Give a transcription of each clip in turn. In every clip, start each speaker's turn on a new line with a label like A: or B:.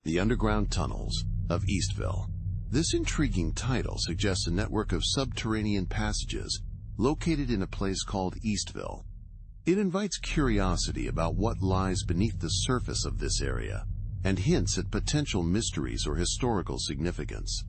A: The Underground Tunnels of Eastville. This intriguing title suggests a network of subterranean passages located in a place called Eastville. It invites curiosity about what lies beneath the surface of this area and hints at potential mysteries or historical significance.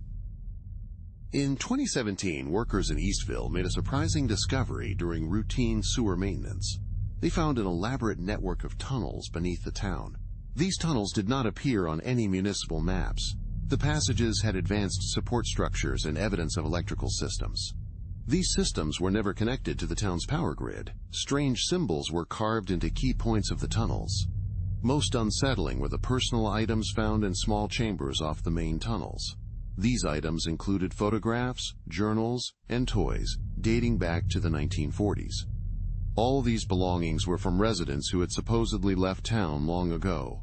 A: In 2017, workers in Eastville made a surprising discovery during routine sewer maintenance. They found an elaborate network of tunnels beneath the town. These tunnels did not appear on any municipal maps. The passages had advanced support structures and evidence of electrical systems. These systems were never connected to the town's power grid. Strange symbols were carved into key points of the tunnels. Most unsettling were the personal items found in small chambers off the main tunnels. These items included photographs, journals, and toys dating back to the 1940s. All these belongings were from residents who had supposedly left town long ago.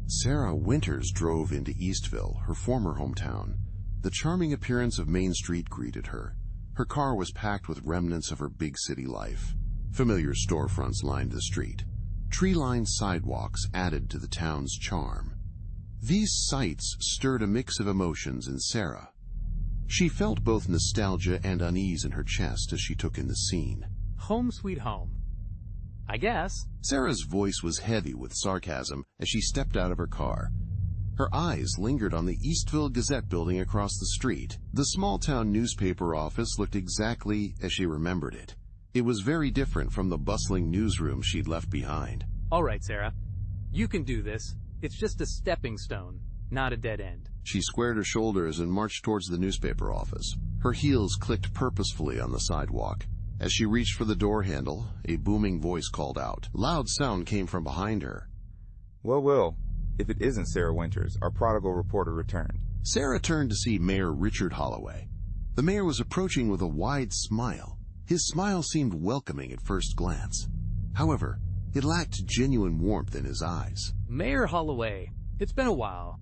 A: Sarah Winters drove into Eastville, her former hometown. The charming appearance of Main Street greeted her. Her car was packed with remnants of her big city life. Familiar storefronts lined the street. Tree-lined sidewalks added to the town's charm. These sights stirred a mix of emotions in Sarah. She felt both nostalgia and unease in her chest as she took in the scene.
B: Home sweet home, I guess.
A: Sarah's voice was heavy with sarcasm as she stepped out of her car. Her eyes lingered on the Eastville Gazette building across the street. The small-town newspaper office looked exactly as she remembered it. It was very different from the bustling newsroom she'd left behind.
B: All right, Sarah. You can do this. It's just a stepping stone, not a dead end.
A: She squared her shoulders and marched towards the newspaper office. Her heels clicked purposefully on the sidewalk. As she reached for the door handle, a booming voice called out. Loud sound came from behind her.
C: Well, if it isn't Sarah Winters, our prodigal reporter returned.
A: Sarah turned to see Mayor Richard Holloway. The mayor was approaching with a wide smile. His smile seemed welcoming at first glance. However, it lacked genuine warmth in his eyes.
B: Mayor Holloway, it's been a while.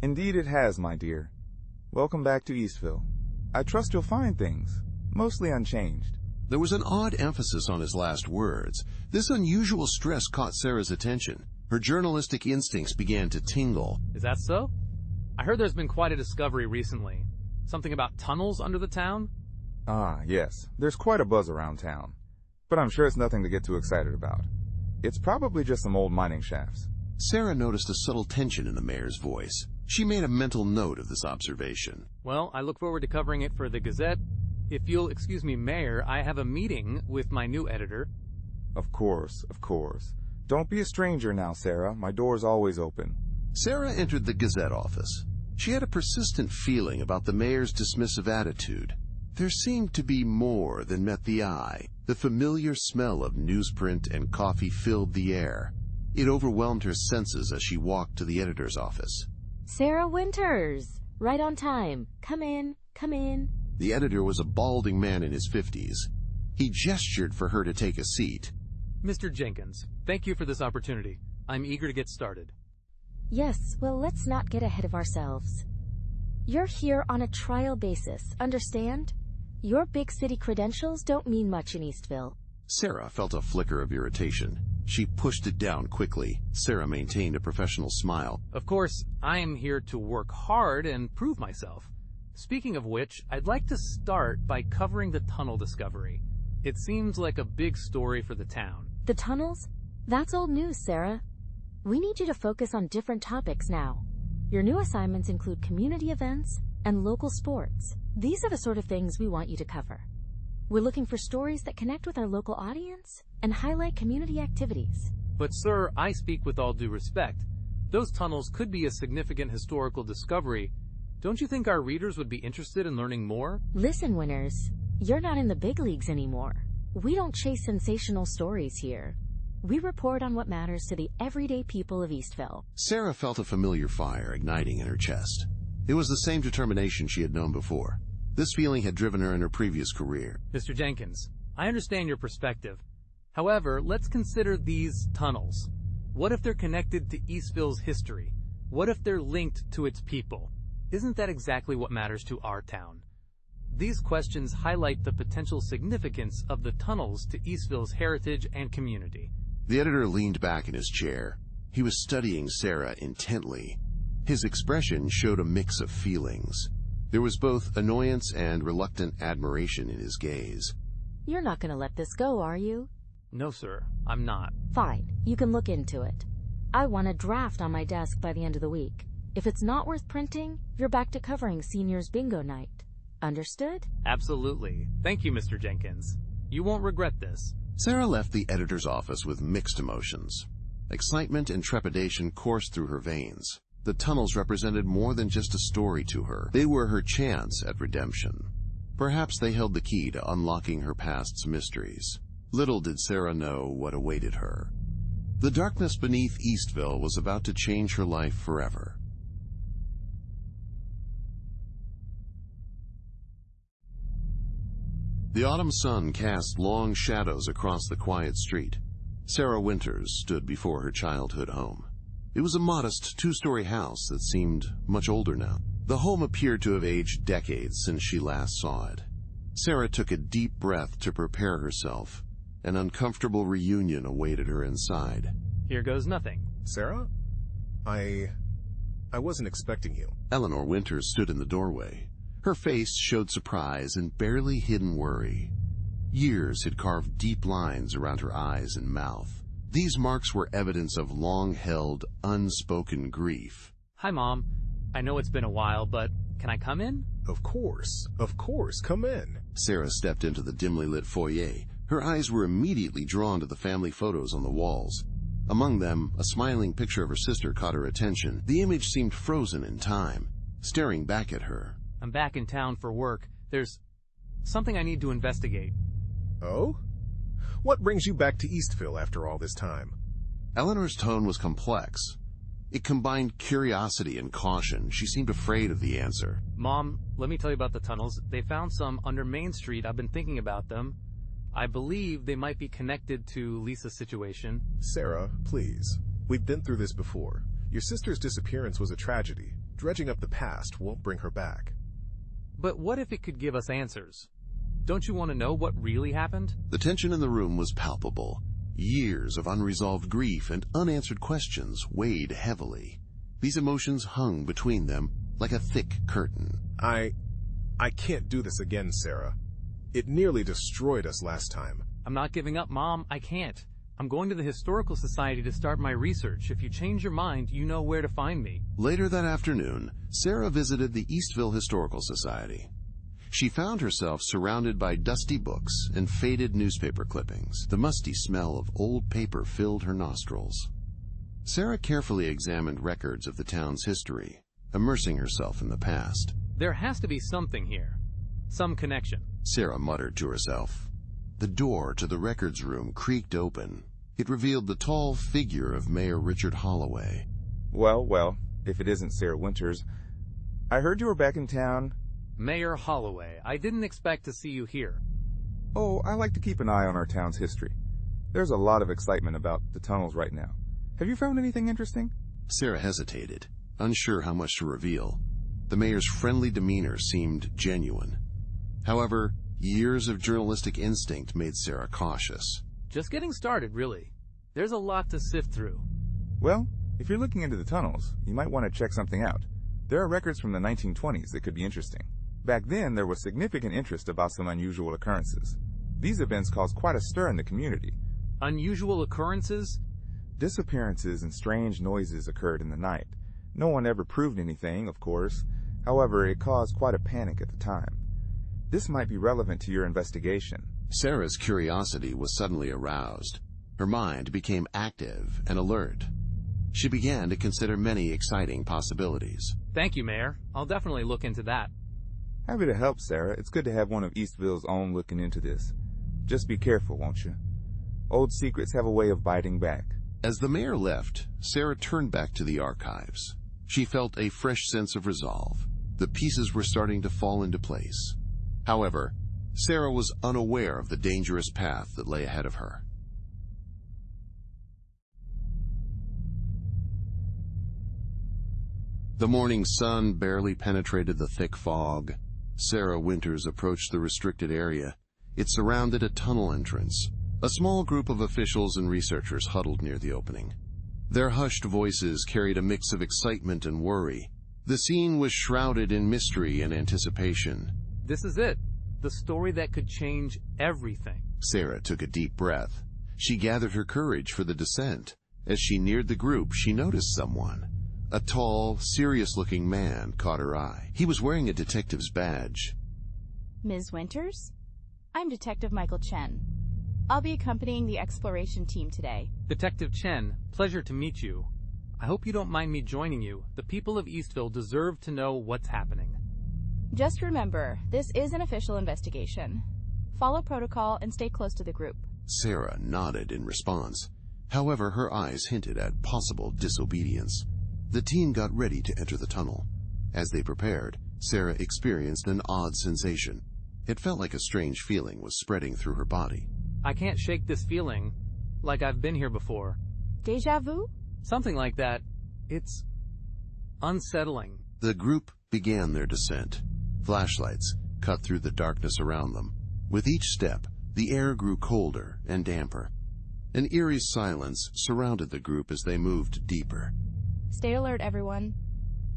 C: Indeed it has, my dear. Welcome back to Eastville. I trust you'll find things, mostly unchanged.
A: There was an odd emphasis on his last words. This unusual stress caught Sarah's attention. Her journalistic instincts began to tingle.
B: Is that so? I heard there's been quite a discovery recently. Something about tunnels under the town?
C: Ah, yes. There's quite a buzz around town. But I'm sure it's nothing to get too excited about. It's probably just some old mining shafts.
A: Sarah noticed a subtle tension in the mayor's voice. She made a mental note of this observation.
B: Well, I look forward to covering it for the Gazette. If you'll excuse me, Mayor, I have a meeting with my new editor.
C: Of course. Don't be a stranger now, Sarah. My door's always open.
A: Sarah entered the Gazette office. She had a persistent feeling about the mayor's dismissive attitude. There seemed to be more than met the eye. The familiar smell of newsprint and coffee filled the air. It overwhelmed her senses as she walked to the editor's office.
D: Sarah Winters! Right on time. Come in.
A: The editor was a balding man in his 50s. He gestured for her to take a seat.
B: Mr. Jenkins, thank you for this opportunity. I'm eager to get started.
D: Yes, well, let's not get ahead of ourselves. You're here on a trial basis, understand? Your big city credentials don't mean much in Eastville.
A: Sarah felt a flicker of irritation. She pushed it down quickly. Sarah maintained a professional smile.
B: Of course, I am here to work hard and prove myself. Speaking of which, I'd like to start by covering the tunnel discovery. It seems like a big story for the town.
D: The tunnels? That's old news, Sarah. We need you to focus on different topics now. Your new assignments include community events and local sports. These are the sort of things we want you to cover. We're looking for stories that connect with our local audience and highlight community activities.
B: But sir, I speak with all due respect. Those tunnels could be a significant historical discovery. Don't you think our readers would be interested in learning more?
D: Listen, Winners, you're not in the big leagues anymore. We don't chase sensational stories here. We report on what matters to the everyday people of Eastville.
A: Sarah felt a familiar fire igniting in her chest. It was the same determination she had known before. This feeling had driven her in her previous career.
B: Mr. Jenkins, I understand your perspective. However, let's consider these tunnels. What if they're connected to Eastville's history? What if they're linked to its people? Isn't that exactly what matters to our town? These questions highlight the potential significance of the tunnels to Eastville's heritage and community.
A: The editor leaned back in his chair. He was studying Sarah intently. His expression showed a mix of feelings. There was both annoyance and reluctant admiration in his gaze.
D: You're not going to let this go, are you?
B: No, sir, I'm not.
D: Fine, you can look into it. I want a draft on my desk by the end of the week. If it's not worth printing, you're back to covering seniors bingo night. Understood?
B: Absolutely. Thank you, Mr. Jenkins. You won't regret this.
A: Sarah left the editor's office with mixed emotions. Excitement and trepidation coursed through her veins. The tunnels represented more than just a story to her. They were her chance at redemption. Perhaps they held the key to unlocking her past's mysteries. Little did Sarah know what awaited her. The darkness beneath Eastville was about to change her life forever. The autumn sun cast long shadows across the quiet street. Sarah Winters stood before her childhood home. It was a modest two-story house that seemed much older now. The home appeared to have aged decades since she last saw it. Sarah took a deep breath to prepare herself. An uncomfortable reunion awaited her inside.
B: Here goes nothing.
E: Sarah? I wasn't expecting you.
A: Eleanor Winters stood in the doorway. Her face showed surprise and barely hidden worry. Years had carved deep lines around her eyes and mouth. These marks were evidence of long-held, unspoken grief.
B: Hi, Mom. I know it's been a while, but can I come in?
E: Of course, come in.
A: Sarah stepped into the dimly lit foyer. Her eyes were immediately drawn to the family photos on the walls. Among them, a smiling picture of her sister caught her attention. The image seemed frozen in time, staring back at her.
B: I'm back in town for work. There's something I need to investigate.
E: Oh? What brings you back to Eastville after all this time?
A: Eleanor's tone was complex. It combined curiosity and caution. She seemed afraid of the answer.
B: Mom, let me tell you about the tunnels. They found some under Main Street. I've been thinking about them. I believe they might be connected to Lisa's situation.
E: Sarah, please. We've been through this before. Your sister's disappearance was a tragedy. Dredging up the past won't bring her back.
B: But what if it could give us answers? Don't you want to know what really happened?
A: The tension in the room was palpable. Years of unresolved grief and unanswered questions weighed heavily. These emotions hung between them like a thick curtain.
E: I can't do this again, Sarah. It nearly destroyed us last time.
B: I'm not giving up, Mom. I can't. I'm going to the Historical Society to start my research. If you change your mind, you know where to find me.
A: Later that afternoon, Sarah visited the Eastville Historical Society. She found herself surrounded by dusty books and faded newspaper clippings. The musty smell of old paper filled her nostrils. Sarah carefully examined records of the town's history, immersing herself in the past.
B: There has to be something here. Some connection.
A: Sarah muttered to herself. The door to the records room creaked open. It revealed the tall figure of Mayor Richard Holloway.
C: Well, if it isn't Sarah Winters. I heard you were back in town.
B: Mayor Holloway, I didn't expect to see you here.
C: Oh, I like to keep an eye on our town's history. There's a lot of excitement about the tunnels right now. Have you found anything interesting?
A: Sarah hesitated, unsure how much to reveal. The mayor's friendly demeanor seemed genuine. However, years of journalistic instinct made Sarah cautious.
B: Just getting started, really. There's a lot to sift through.
C: Well, if you're looking into the tunnels, you might want to check something out. There are records from the 1920s that could be interesting. Back then, there was significant interest about some unusual occurrences. These events caused quite a stir in the community.
B: Unusual occurrences?
C: Disappearances and strange noises occurred in the night. No one ever proved anything, of course. However, it caused quite a panic at the time. This might be relevant to your investigation.
A: Sarah's curiosity was suddenly aroused. Her mind became active and alert. She began to consider many exciting possibilities.
B: Thank you, Mayor. I'll definitely look into that.
C: Happy to help, Sarah. It's good to have one of Eastville's own looking into this. Just be careful, won't you? Old secrets have a way of biting back.
A: As the mayor left, Sarah turned back to the archives. She felt a fresh sense of resolve. The pieces were starting to fall into place. However, Sarah was unaware of the dangerous path that lay ahead of her. The morning sun barely penetrated the thick fog. Sarah Winters approached the restricted area. It surrounded a tunnel entrance. A small group of officials and researchers huddled near the opening. Their hushed voices carried a mix of excitement and worry. The scene was shrouded in mystery and anticipation.
B: This is it. The story that could change everything.
A: Sarah took a deep breath. She gathered her courage for the descent. As she neared the group, she noticed someone. A tall, serious-looking man caught her eye. He was wearing a detective's badge.
F: Ms. Winters? I'm Detective Michael Chen. I'll be accompanying the exploration team today.
B: Detective Chen, pleasure to meet you. I hope you don't mind me joining you. The people of Eastville deserve to know what's happening.
F: Just remember, this is an official investigation. Follow protocol and stay close to the group.
A: Sarah nodded in response. However, her eyes hinted at possible disobedience. The team got ready to enter the tunnel. As they prepared, Sarah experienced an odd sensation. It felt like a strange feeling was spreading through her body.
B: I can't shake this feeling, like I've been here before.
F: Déjà vu?
B: Something like that. It's unsettling.
A: The group began their descent. Flashlights cut through the darkness around them. With each step, the air grew colder and damper. An eerie silence surrounded the group as they moved deeper.
F: Stay alert, everyone.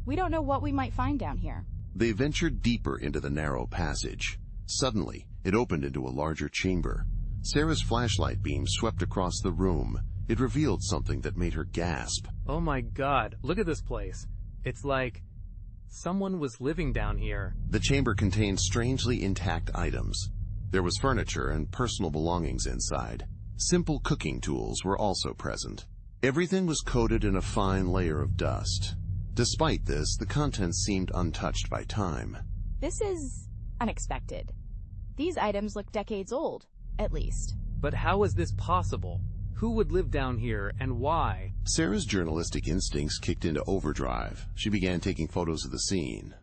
F: We don't know what we might find down here.
A: They ventured deeper into the narrow passage. Suddenly, it opened into a larger chamber. Sarah's flashlight beam swept across the room. It revealed something that made her gasp.
B: Oh my God, look at this place. It's like someone was living down here.
A: The chamber contained strangely intact items. There was furniture and personal belongings inside. Simple cooking tools were also present. Everything was coated in a fine layer of dust. Despite this, the contents seemed untouched by time.
F: This is unexpected. These items look decades old, at least.
B: But how is this possible? Who would live down here and why?
A: Sarah's journalistic instincts kicked into overdrive. She began taking photos of the scene.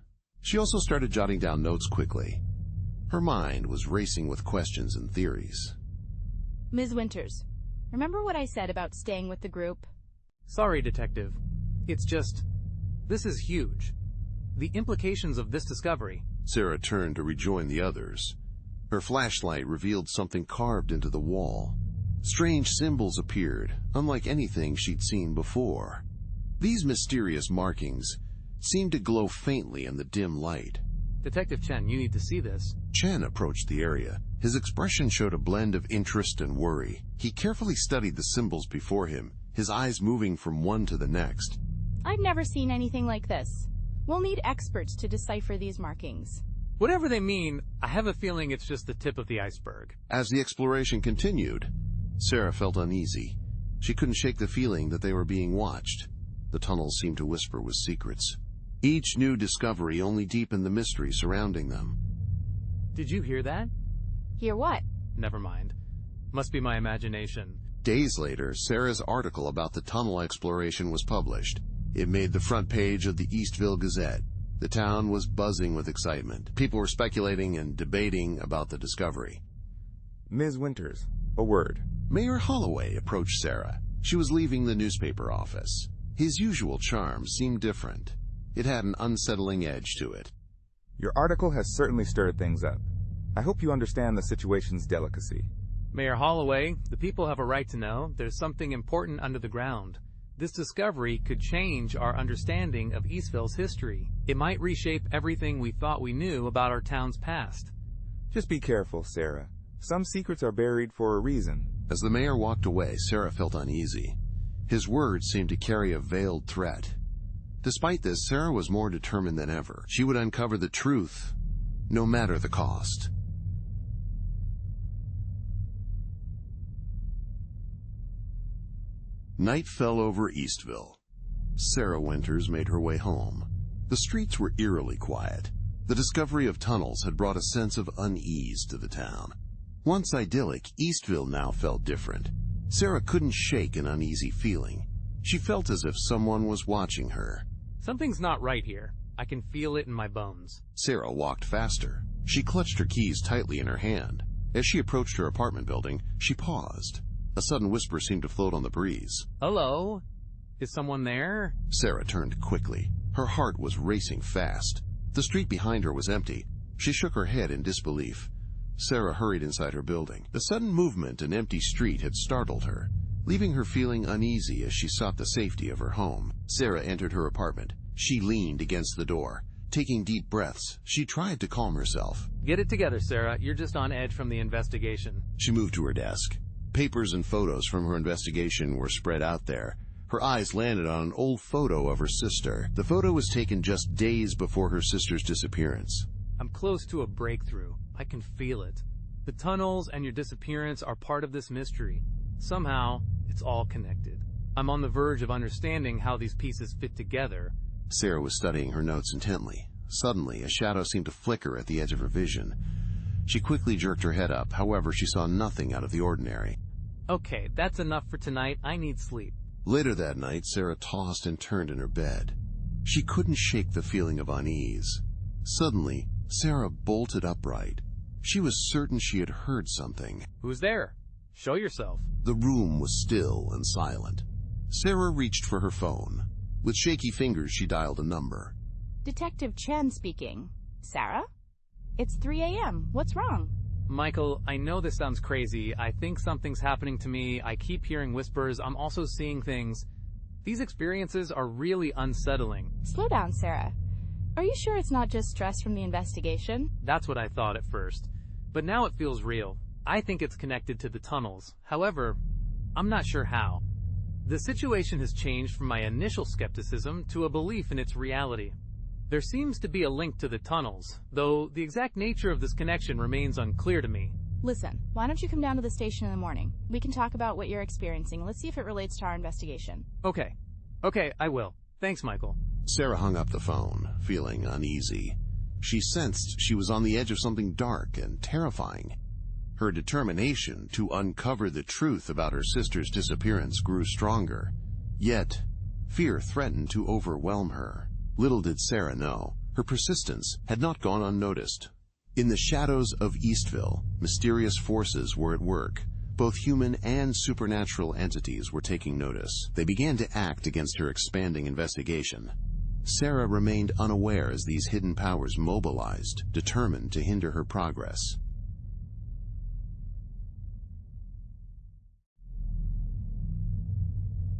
A: She also started jotting down notes quickly. Her mind was racing with questions and theories.
F: Ms. Winters, remember what I said about staying with the group?
B: Sorry, Detective. It's just, this is huge. The implications of this discovery.
A: Sarah turned to rejoin the others. Her flashlight revealed something carved into the wall. Strange symbols appeared, unlike anything she'd seen before. These mysterious markings seemed to glow faintly in the dim light.
B: Detective Chen, you need to see this.
A: Chen approached the area. His expression showed a blend of interest and worry. He carefully studied the symbols before him, his eyes moving from one to the next.
F: I've never seen anything like this. We'll need experts to decipher these markings.
B: Whatever they mean, I have a feeling it's just the tip of the iceberg.
A: As the exploration continued, Sarah felt uneasy. She couldn't shake the feeling that they were being watched. The tunnels seemed to whisper with secrets. Each new discovery only deepened the mystery surrounding them.
B: Did you hear that?
F: Hear what?
B: Never mind. Must be my imagination.
A: Days later, Sarah's article about the tunnel exploration was published. It made the front page of the Eastville Gazette. The town was buzzing with excitement. People were speculating and debating about the discovery.
C: Ms. Winters, a word.
A: Mayor Holloway approached Sarah. She was leaving the newspaper office. His usual charm seemed different. It had an unsettling edge to it.
C: Your article has certainly stirred things up. I hope you understand the situation's delicacy.
B: Mayor Holloway, the people have a right to know there's something important under the ground. This discovery could change our understanding of Eastville's history. It might reshape everything we thought we knew about our town's past.
C: Just be careful, Sarah. Some secrets are buried for a reason.
A: As the mayor walked away, Sarah felt uneasy. His words seemed to carry a veiled threat. Despite this, Sarah was more determined than ever. She would uncover the truth, no matter the cost. Night fell over Eastville. Sarah Winters made her way home. The streets were eerily quiet. The discovery of tunnels had brought a sense of unease to the town. Once idyllic, Eastville now felt different. Sarah couldn't shake an uneasy feeling. She felt as if someone was watching her.
B: Something's not right here. I can feel it in my bones.
A: Sarah walked faster. She clutched her keys tightly in her hand. As she approached her apartment building, she paused. A sudden whisper seemed to float on the breeze.
B: Hello? Is someone there?
A: Sarah turned quickly. Her heart was racing fast. The street behind her was empty. She shook her head in disbelief. Sarah hurried inside her building. The sudden movement and empty street had startled her. Leaving her feeling uneasy as she sought the safety of her home, Sarah entered her apartment. She leaned against the door. Taking deep breaths, she tried to calm herself.
B: Get it together, Sarah. You're just on edge from the investigation.
A: She moved to her desk. Papers and photos from her investigation were spread out there. Her eyes landed on an old photo of her sister. The photo was taken just days before her sister's disappearance.
B: I'm close to a breakthrough. I can feel it. The tunnels and your disappearance are part of this mystery. Somehow, it's all connected. I'm on the verge of understanding how these pieces fit together.
A: Sarah was studying her notes intently. Suddenly, a shadow seemed to flicker at the edge of her vision. She quickly jerked her head up. However, she saw nothing out of the ordinary.
B: Okay, that's enough for tonight. I need sleep.
A: Later that night, Sarah tossed and turned in her bed. She couldn't shake the feeling of unease. Suddenly, Sarah bolted upright. She was certain she had heard something.
B: Who's there? Show yourself.
A: The room was still and silent. Sarah reached for her phone. With shaky fingers, she dialed a number.
F: Detective Chen speaking. Sarah? It's 3 a.m. What's wrong?
B: Michael, I know this sounds crazy. I think something's happening to me. I keep hearing whispers. I'm also seeing things. These experiences are really unsettling.
F: Slow down, Sarah. Are you sure it's not just stress from the investigation?
B: That's what I thought at first. But now it feels real. I think it's connected to the tunnels. However, I'm not sure how. The situation has changed from my initial skepticism to a belief in its reality. There seems to be a link to the tunnels, though the exact nature of this connection remains unclear to me.
F: Listen, why don't you come down to the station in the morning? We can talk about what you're experiencing. Let's see if it relates to our investigation.
B: Okay, I will. Thanks, Michael.
A: Sarah hung up the phone, feeling uneasy. She sensed she was on the edge of something dark and terrifying. Her determination to uncover the truth about her sister's disappearance grew stronger. Yet, fear threatened to overwhelm her. Little did Sarah know, her persistence had not gone unnoticed. In the shadows of Eastville, mysterious forces were at work. Both human and supernatural entities were taking notice. They began to act against her expanding investigation. Sarah remained unaware as these hidden powers mobilized, determined to hinder her progress.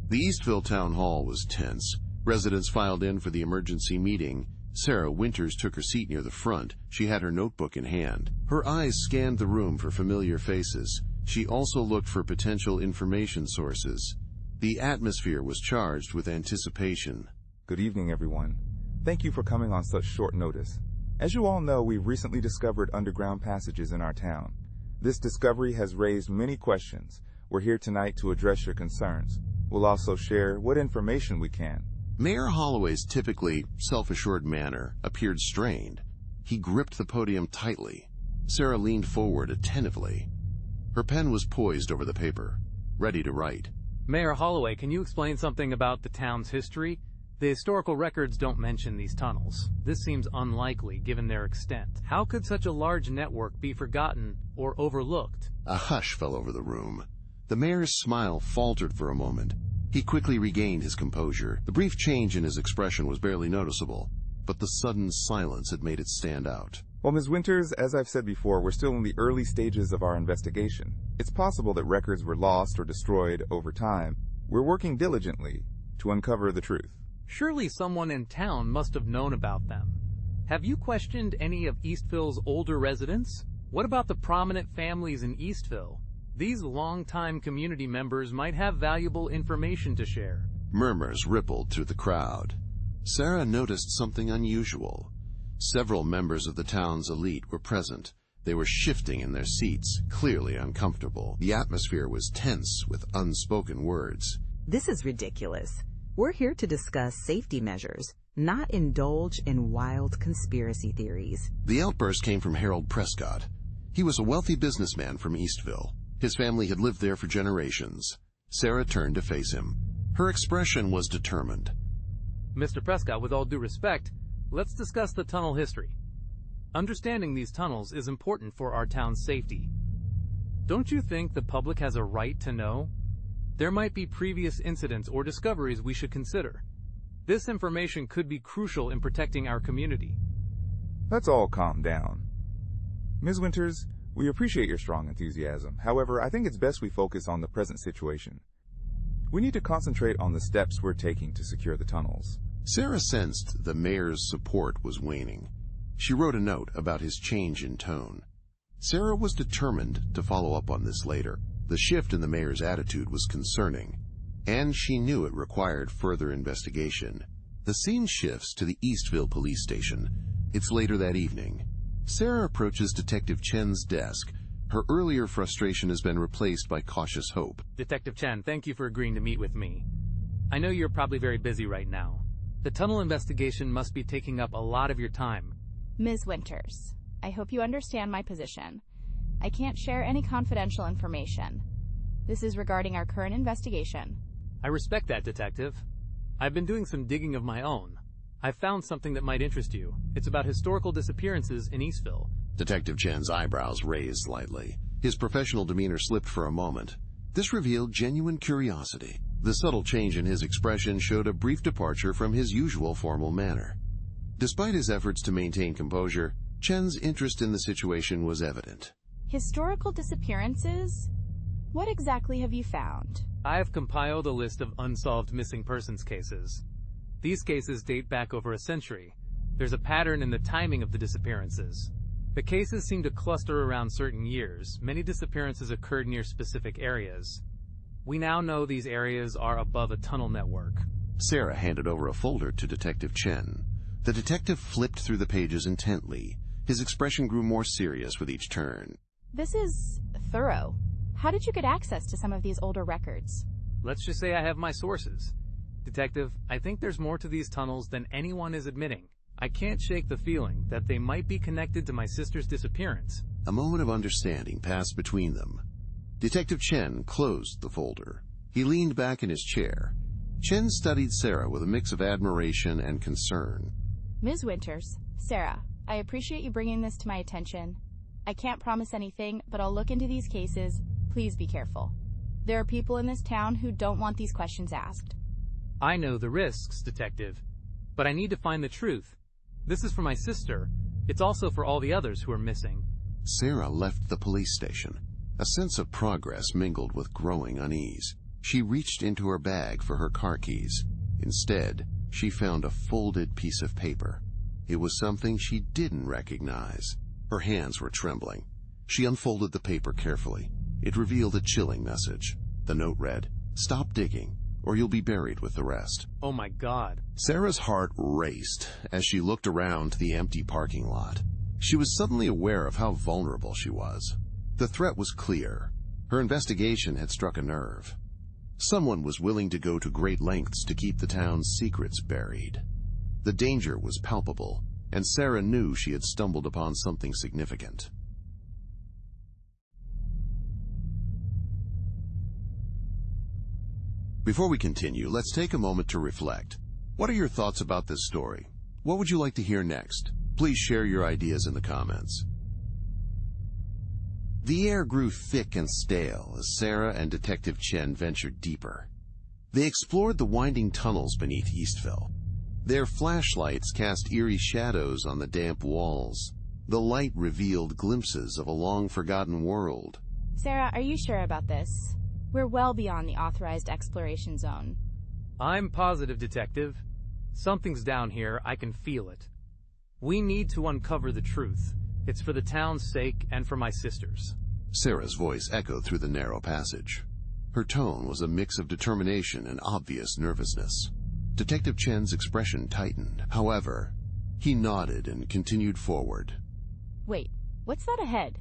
A: The Eastville Town Hall was tense. Residents filed in for the emergency meeting. Sarah Winters took her seat near the front. She had her notebook in hand. Her eyes scanned the room for familiar faces. She also looked for potential information sources. The atmosphere was charged with anticipation.
C: Good evening, everyone. Thank you for coming on such short notice. As you all know, we've recently discovered underground passages in our town. This discovery has raised many questions. We're here tonight to address your concerns. We'll also share what information we can.
A: Mayor Holloway's typically self-assured manner appeared strained. He gripped the podium tightly. Sarah leaned forward attentively. Her pen was poised over the paper, ready to write.
B: Mayor Holloway, can you explain something about the town's history? The historical records don't mention these tunnels. This seems unlikely given their extent. How could such a large network be forgotten or overlooked?
A: A hush fell over the room. The mayor's smile faltered for a moment. He quickly regained his composure. The brief change in his expression was barely noticeable, but the sudden silence had made it stand out.
C: Well, Ms. Winters, as I've said before, we're still in the early stages of our investigation. It's possible that records were lost or destroyed over time. We're working diligently to uncover the truth.
B: Surely someone in town must have known about them. Have you questioned any of Eastville's older residents? What about the prominent families in Eastville? These longtime community members might have valuable information to share.
A: Murmurs rippled through the crowd. Sarah noticed something unusual. Several members of the town's elite were present. They were shifting in their seats, clearly uncomfortable. The atmosphere was tense with unspoken words.
G: This is ridiculous. We're here to discuss safety measures, not indulge in wild conspiracy theories.
A: The outburst came from Harold Prescott. He was a wealthy businessman from Eastville. His family had lived there for generations. Sarah turned to face him. Her expression was determined.
B: Mr. Prescott, with all due respect, let's discuss the tunnel history. Understanding these tunnels is important for our town's safety. Don't you think the public has a right to know? There might be previous incidents or discoveries we should consider. This information could be crucial in protecting our community.
C: Let's all calm down. Ms. Winters, we appreciate your strong enthusiasm. However, I think it's best we focus on the present situation. We need to concentrate on the steps we're taking to secure the tunnels.
A: Sarah sensed the mayor's support was waning. She wrote a note about his change in tone. Sarah was determined to follow up on this later. The shift in the mayor's attitude was concerning, and she knew it required further investigation. The scene shifts to the Eastville police station. It's later that evening. Sarah approaches Detective Chen's desk. Her earlier frustration has been replaced by cautious hope.
B: Detective Chen, thank you for agreeing to meet with me. I know you're probably very busy right now. The tunnel investigation must be taking up a lot of your time.
F: Ms. Winters, I hope you understand my position. I can't share any confidential information. This is regarding our current investigation.
B: I respect that, Detective. I've been doing some digging of my own. I've found something that might interest you. It's about historical disappearances in Eastville.
A: Detective Chen's eyebrows raised slightly. His professional demeanor slipped for a moment. This revealed genuine curiosity. The subtle change in his expression showed a brief departure from his usual formal manner. Despite his efforts to maintain composure, Chen's interest in the situation was evident.
F: Historical disappearances? What exactly have you found?
B: I have compiled a list of unsolved missing persons cases. These cases date back over a century. There's a pattern in the timing of the disappearances. The cases seem to cluster around certain years. Many disappearances occurred near specific areas. We now know these areas are above a tunnel network.
A: Sarah handed over a folder to Detective Chen. The detective flipped through the pages intently. His expression grew more serious with each turn.
F: This is thorough. How did you get access to some of these older records?
B: Let's just say I have my sources. Detective, I think there's more to these tunnels than anyone is admitting. I can't shake the feeling that they might be connected to my sister's disappearance.
A: A moment of understanding passed between them. Detective Chen closed the folder. He leaned back in his chair. Chen studied Sarah with a mix of admiration and concern.
F: Ms. Winters, Sarah, I appreciate you bringing this to my attention. I can't promise anything, but I'll look into these cases. Please be careful. There are people in this town who don't want these questions asked.
B: I know the risks, Detective, but I need to find the truth. This is for my sister. It's also for all the others who are missing.
A: Sarah left the police station. A sense of progress mingled with growing unease. She reached into her bag for her car keys. Instead, she found a folded piece of paper. It was something she didn't recognize. Her hands were trembling. She unfolded the paper carefully. It revealed a chilling message. The note read, "Stop digging, or you'll be buried with the rest."
B: Oh my God.
A: Sarah's heart raced as she looked around the empty parking lot. She was suddenly aware of how vulnerable she was. The threat was clear. Her investigation had struck a nerve. Someone was willing to go to great lengths to keep the town's secrets buried. The danger was palpable, and Sarah knew she had stumbled upon something significant. Before we continue, let's take a moment to reflect. What are your thoughts about this story? What would you like to hear next? Please share your ideas in the comments. The air grew thick and stale as Sarah and Detective Chen ventured deeper. They explored the winding tunnels beneath Eastville. Their flashlights cast eerie shadows on the damp walls. The light revealed glimpses of a long-forgotten world.
F: Sarah, are you sure about this? We're well beyond the authorized exploration zone.
B: I'm positive, Detective. Something's down here. I can feel it. We need to uncover the truth. It's for the town's sake and for my sister's.
A: Sarah's voice echoed through the narrow passage. Her tone was a mix of determination and obvious nervousness. Detective Chen's expression tightened. However, he nodded and continued forward.
F: Wait, what's that ahead?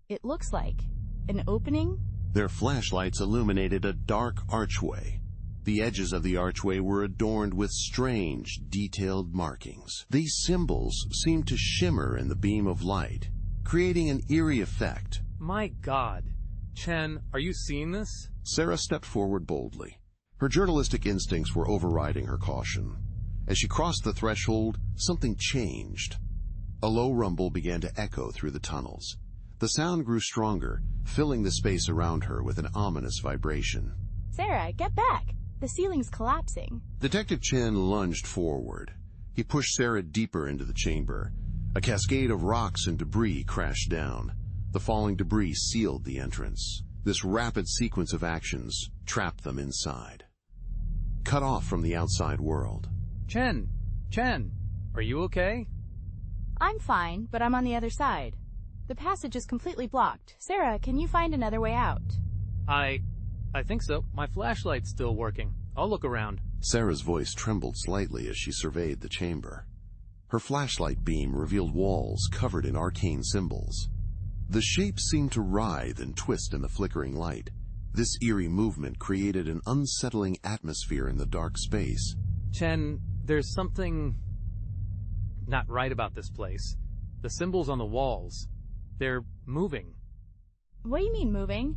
F: It looks like an opening?
A: Their flashlights illuminated a dark archway. The edges of the archway were adorned with strange, detailed markings. These symbols seemed to shimmer in the beam of light, creating an eerie effect.
B: My God. Chen, are you seeing this?
A: Sarah stepped forward boldly. Her journalistic instincts were overriding her caution. As she crossed the threshold, something changed. A low rumble began to echo through the tunnels. The sound grew stronger, filling the space around her with an ominous vibration.
F: Sarah, get back! The ceiling's collapsing.
A: Detective Chen lunged forward. He pushed Sarah deeper into the chamber. A cascade of rocks and debris crashed down. The falling debris sealed the entrance. This rapid sequence of actions trapped them inside, cut off from the outside world.
B: Chen, are you okay?
F: I'm fine, but I'm on the other side. The passage is completely blocked. Sarah, can you find another way out?
B: I think so. My flashlight's still working. I'll look around.
A: Sarah's voice trembled slightly as she surveyed the chamber. Her flashlight beam revealed walls covered in arcane symbols. The shapes seemed to writhe and twist in the flickering light. This eerie movement created an unsettling atmosphere in the dark space.
B: Chen, there's something not right about this place. The symbols on the walls, they're moving.
F: What do you mean moving?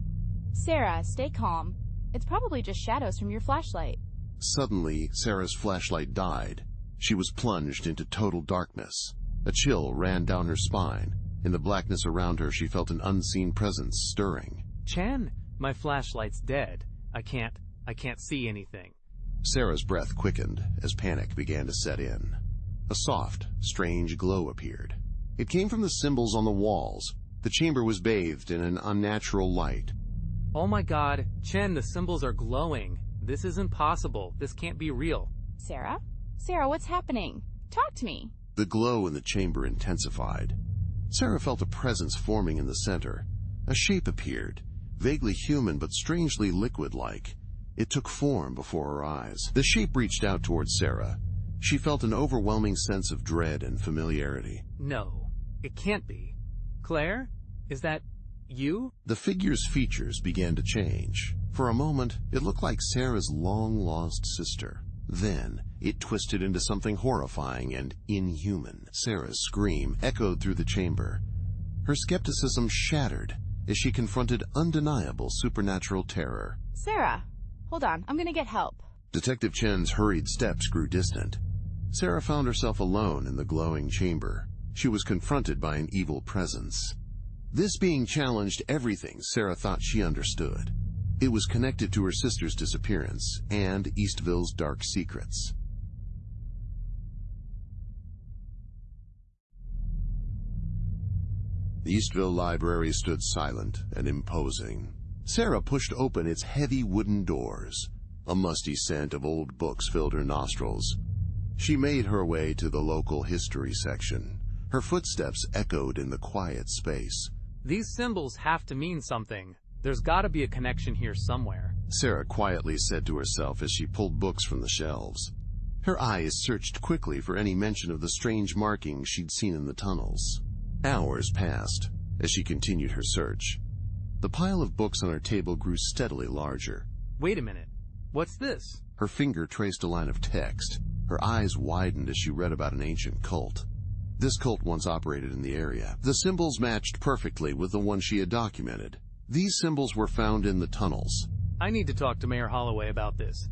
F: Sarah, stay calm. It's probably just shadows from your flashlight.
A: Suddenly, Sarah's flashlight died. She was plunged into total darkness. A chill ran down her spine. In the blackness around her, she felt an unseen presence stirring.
B: Chen, my flashlight's dead. I can't see anything.
A: Sarah's breath quickened as panic began to set in. A soft, strange glow appeared. It came from the symbols on the walls. The chamber was bathed in an unnatural light.
B: Oh my God, Chen, the symbols are glowing. This isn't possible. This can't be real.
F: Sarah? Sarah, what's happening? Talk to me.
A: The glow in the chamber intensified. Sarah felt a presence forming in the center. A shape appeared, vaguely human but strangely liquid-like. It took form before her eyes. The shape reached out towards Sarah. She felt an overwhelming sense of dread and familiarity.
B: No, it can't be. Claire? Is that you?
A: The figure's features began to change. For a moment, it looked like Sarah's long-lost sister. Then, it twisted into something horrifying and inhuman. Sarah's scream echoed through the chamber. Her skepticism shattered as she confronted undeniable supernatural terror.
F: Sarah, hold on. I'm gonna get help.
A: Detective Chen's hurried steps grew distant. Sarah found herself alone in the glowing chamber. She was confronted by an evil presence. This being challenged everything Sarah thought she understood. It was connected to her sister's disappearance and Eastville's dark secrets. The Eastville library stood silent and imposing. Sarah pushed open its heavy wooden doors. A musty scent of old books filled her nostrils. She made her way to the local history section. Her footsteps echoed in the quiet space.
B: These symbols have to mean something. There's gotta be a connection here somewhere.
A: Sarah quietly said to herself as she pulled books from the shelves. Her eyes searched quickly for any mention of the strange markings she'd seen in the tunnels. Hours passed as she continued her search. The pile of books on her table grew steadily larger.
B: Wait a minute. What's this?
A: Her finger traced a line of text. Her eyes widened as she read about an ancient cult. This cult once operated in the area. The symbols matched perfectly with the one she had documented. These symbols were found in the tunnels.
B: I need to talk to Mayor Holloway about this.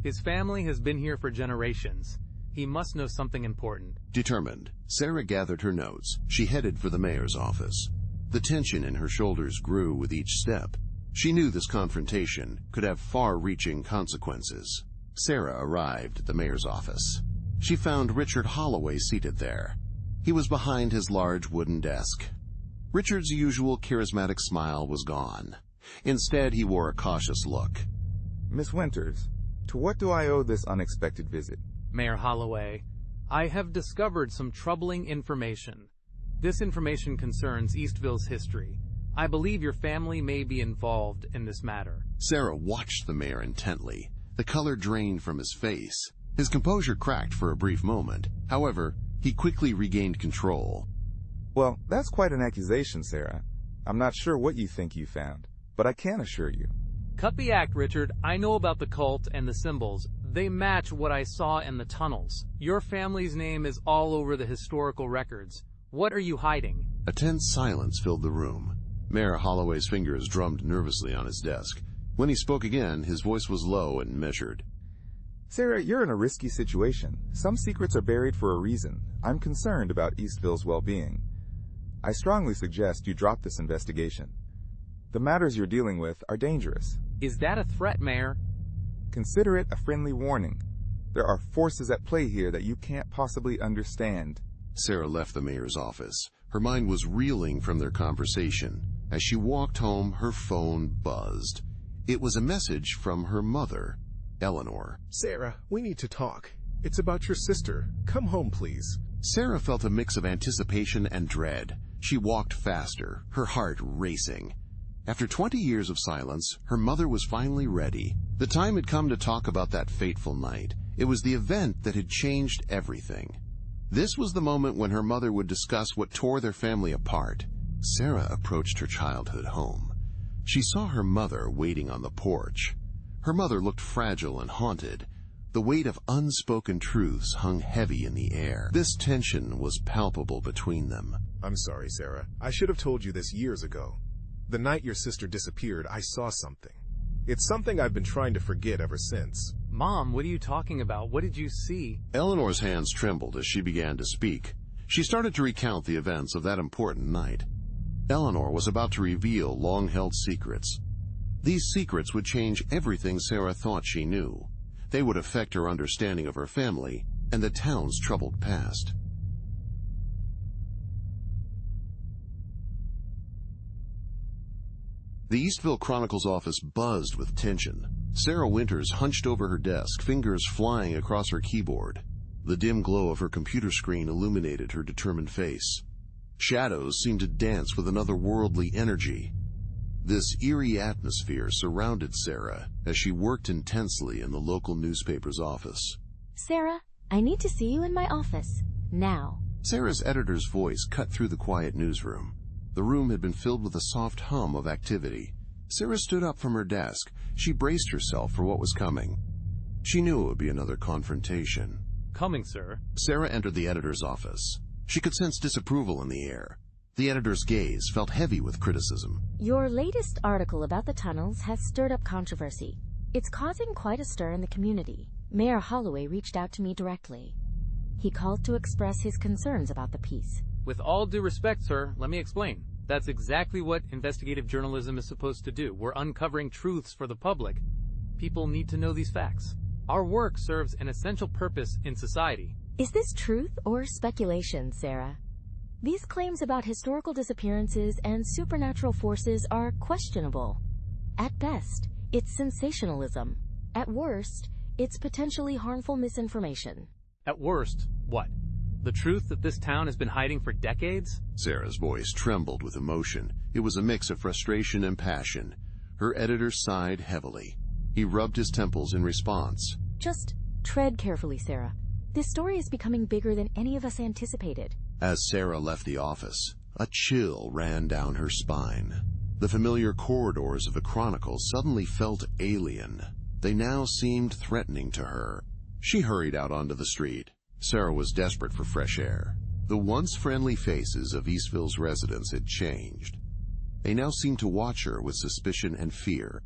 B: His family has been here for generations. He must know something important.
A: Determined, Sarah gathered her notes. She headed for the mayor's office. The tension in her shoulders grew with each step. She knew this confrontation could have far-reaching consequences. Sarah arrived at the mayor's office. She found Richard Holloway seated there. He was behind his large wooden desk. Richard's usual charismatic smile was gone. Instead, he wore a cautious look.
C: Miss Winters, to what do I owe this unexpected visit?
B: Mayor Holloway, I have discovered some troubling information. This information concerns Eastville's history. I believe your family may be involved in this matter.
A: Sarah watched the mayor intently. The color drained from his face. His composure cracked for a brief moment. However, he quickly regained control.
C: Well, that's quite an accusation, Sarah. I'm not sure what you think you found, but I can assure you.
B: Cut the act, Richard. I know about the cult and the symbols. They match what I saw in the tunnels. Your family's name is all over the historical records. What are you hiding?
A: A tense silence filled the room. Mayor Holloway's fingers drummed nervously on his desk. When he spoke again, his voice was low and measured.
C: Sarah, you're in a risky situation. Some secrets are buried for a reason. I'm concerned about Eastville's well-being. I strongly suggest you drop this investigation. The matters you're dealing with are dangerous.
B: Is that a threat, Mayor?
C: Consider it a friendly warning. There are forces at play here that you can't possibly understand.
A: Sarah left the mayor's office. Her mind was reeling from their conversation. As she walked home, her phone buzzed. It was a message from her mother, Eleanor.
E: Sarah, we need to talk. It's about your sister. Come home, please.
A: Sarah felt a mix of anticipation and dread. She walked faster, her heart racing. After 20 years of silence, her mother was finally ready. The time had come to talk about that fateful night. It was the event that had changed everything. This was the moment when her mother would discuss what tore their family apart. Sarah approached her childhood home. She saw her mother waiting on the porch. Her mother looked fragile and haunted. The weight of unspoken truths hung heavy in the air. This tension was palpable between them.
E: I'm sorry, Sarah. I should have told you this years ago. The night your sister disappeared, I saw something. It's something I've been trying to forget ever since.
B: Mom, what are you talking about? What did you see?
A: Eleanor's hands trembled as she began to speak. She started to recount the events of that important night. Eleanor was about to reveal long-held secrets. These secrets would change everything Sarah thought she knew. They would affect her understanding of her family and the town's troubled past. The Eastville Chronicle's office buzzed with tension. Sarah Winters hunched over her desk, fingers flying across her keyboard. The dim glow of her computer screen illuminated her determined face. Shadows seemed to dance with an otherworldly energy. This eerie atmosphere surrounded Sarah as she worked intensely in the local newspaper's office.
D: Sarah, I need to see you in my office. Now.
A: Sarah's editor's voice cut through the quiet newsroom. The room had been filled with a soft hum of activity. Sarah stood up from her desk. She braced herself for what was coming. She knew it would be another confrontation.
B: Coming, sir.
A: Sarah entered the editor's office. She could sense disapproval in the air. The editor's gaze felt heavy with criticism.
D: Your latest article about the tunnels has stirred up controversy. It's causing quite a stir in the community. Mayor Holloway reached out to me directly. He called to express his concerns about the piece.
B: With all due respect, sir, let me explain. That's exactly what investigative journalism is supposed to do. We're uncovering truths for the public. People need to know these facts. Our work serves an essential purpose in society.
D: Is this truth or speculation, Sarah? These claims about historical disappearances and supernatural forces are questionable. At best, it's sensationalism. At worst, it's potentially harmful misinformation.
B: At worst, what? The truth that this town has been hiding for decades?
A: Sarah's voice trembled with emotion. It was a mix of frustration and passion. Her editor sighed heavily. He rubbed his temples in response.
D: Just tread carefully, Sarah. This story is becoming bigger than any of us anticipated.
A: As Sarah left the office, a chill ran down her spine. The familiar corridors of the Chronicle suddenly felt alien. They now seemed threatening to her. She hurried out onto the street. Sarah was desperate for fresh air. The once friendly faces of Eastville's residents had changed. They now seemed to watch her with suspicion and fear.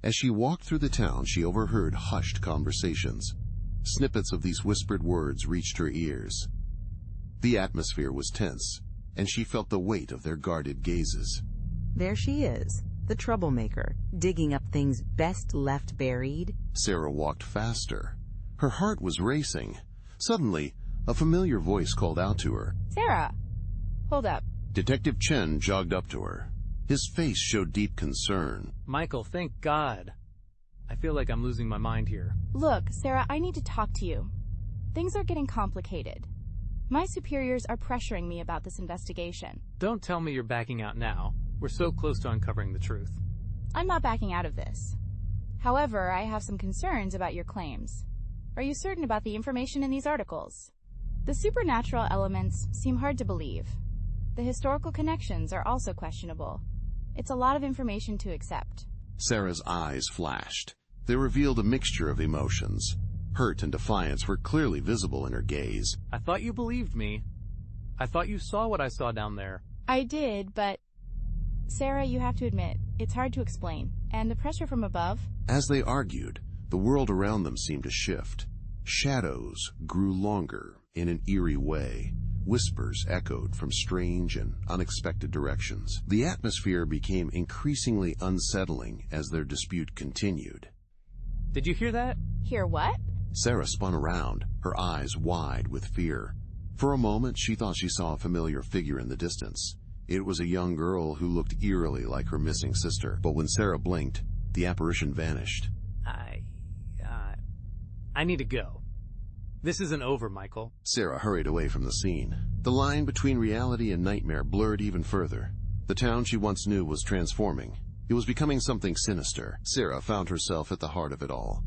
A: As she walked through the town, she overheard hushed conversations. Snippets of these whispered words reached her ears. The atmosphere was tense, and she felt the weight of their guarded gazes.
G: There she is, the troublemaker, digging up things best left buried.
A: Sarah walked faster. Her heart was racing. Suddenly, a familiar voice called out to her.
F: Sarah! Hold up.
A: Detective Chen jogged up to her. His face showed deep concern.
B: Michael, thank God. I feel like I'm losing my mind here.
F: Look, Sarah, I need to talk to you. Things are getting complicated. My superiors are pressuring me about this investigation.
B: Don't tell me you're backing out now. We're so close to uncovering the truth.
F: I'm not backing out of this. However, I have some concerns about your claims. Are you certain about the information in these articles? The supernatural elements seem hard to believe. The historical connections are also questionable. It's a lot of information to accept.
A: Sarah's eyes flashed. They revealed a mixture of emotions. Hurt and defiance were clearly visible in her gaze.
B: I thought you believed me. I thought you saw what I saw down there.
F: I did, but... Sarah, you have to admit, it's hard to explain. And the pressure from above...
A: As they argued, the world around them seemed to shift. Shadows grew longer in an eerie way. Whispers echoed from strange and unexpected directions. The atmosphere became increasingly unsettling as their dispute continued.
B: Did you hear that?
F: Hear what?
A: Sarah spun around, her eyes wide with fear. For a moment, she thought she saw a familiar figure in the distance. It was a young girl who looked eerily like her missing sister, but when Sarah blinked, the apparition vanished.
B: I need to go. This isn't over, Michael.
A: Sarah hurried away from the scene. The line between reality and nightmare blurred even further. The town she once knew was transforming. It was becoming something sinister. Sarah found herself at the heart of it all.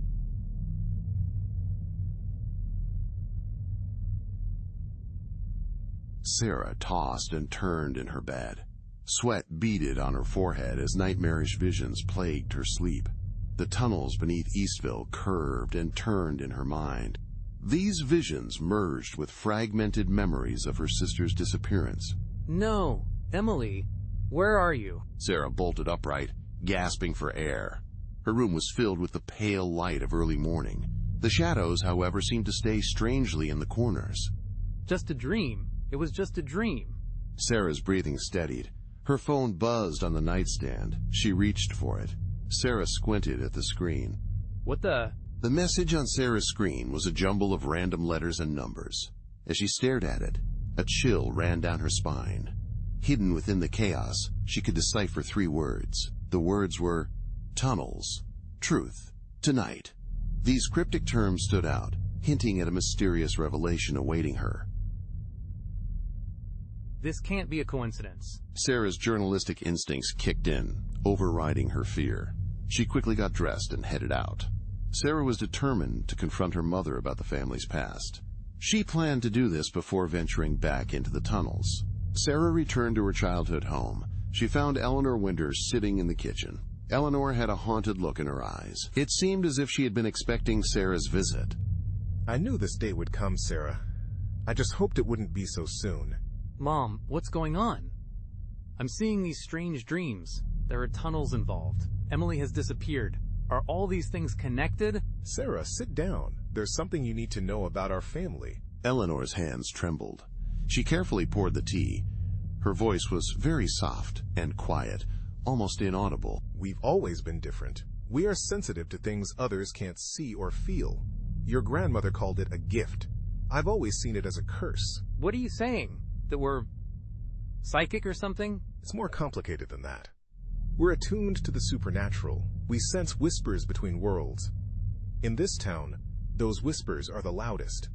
A: Sarah tossed and turned in her bed. Sweat beaded on her forehead as nightmarish visions plagued her sleep. The tunnels beneath Eastville curved and turned in her mind. These visions merged with fragmented memories of her sister's disappearance.
B: No, Emily, where are you?
A: Sarah bolted upright, gasping for air. Her room was filled with the pale light of early morning. The shadows, however, seemed to stay strangely in the corners.
B: Just a dream. It was just a dream.
A: Sarah's breathing steadied. Her phone buzzed on the nightstand. She reached for it. Sarah squinted at the screen.
B: What the?
A: The message on Sarah's screen was a jumble of random letters and numbers. As she stared at it, a chill ran down her spine. Hidden within the chaos, she could decipher 3 words. The words were tunnels, truth, tonight. These cryptic terms stood out, hinting at a mysterious revelation awaiting her.
B: This can't be a coincidence.
A: Sarah's journalistic instincts kicked in, overriding her fear. She quickly got dressed and headed out. Sarah was determined to confront her mother about the family's past. She planned to do this before venturing back into the tunnels. Sarah returned to her childhood home. She found Eleanor Winters sitting in the kitchen. Eleanor had a haunted look in her eyes. It seemed as if she had been expecting Sarah's visit.
E: I knew this day would come, Sarah. I just hoped it wouldn't be so soon.
B: Mom, what's going on? I'm seeing these strange dreams. There are tunnels involved. Emily has disappeared. Are all these things connected?
E: Sarah, sit down. There's something you need to know about our family.
A: Eleanor's hands trembled. She carefully poured the tea. Her voice was very soft and quiet, almost inaudible.
E: We've always been different. We are sensitive to things others can't see or feel. Your grandmother called it a gift. I've always seen it as a curse.
B: What are you saying? That we're psychic or something?
E: It's more complicated than that. We're attuned to the supernatural. We sense whispers between worlds. In this town, those whispers are the loudest.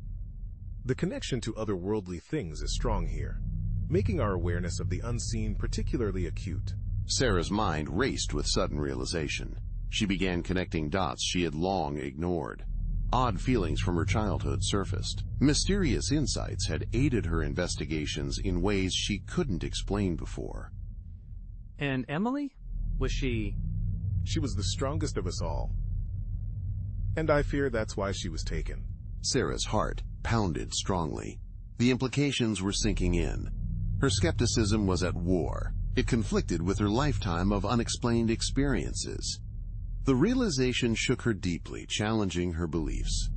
E: The connection to otherworldly things is strong here, making our awareness of the unseen particularly acute.
A: Sarah's mind raced with sudden realization. She began connecting dots she had long ignored. Odd feelings from her childhood surfaced. Mysterious insights had aided her investigations in ways she couldn't explain before.
B: And Emily? Was she?
E: She was the strongest of us all. And I fear that's why she was taken.
A: Sarah's heart pounded strongly. The implications were sinking in. Her skepticism was at war. It conflicted with her lifetime of unexplained experiences. The realization shook her deeply, challenging her beliefs.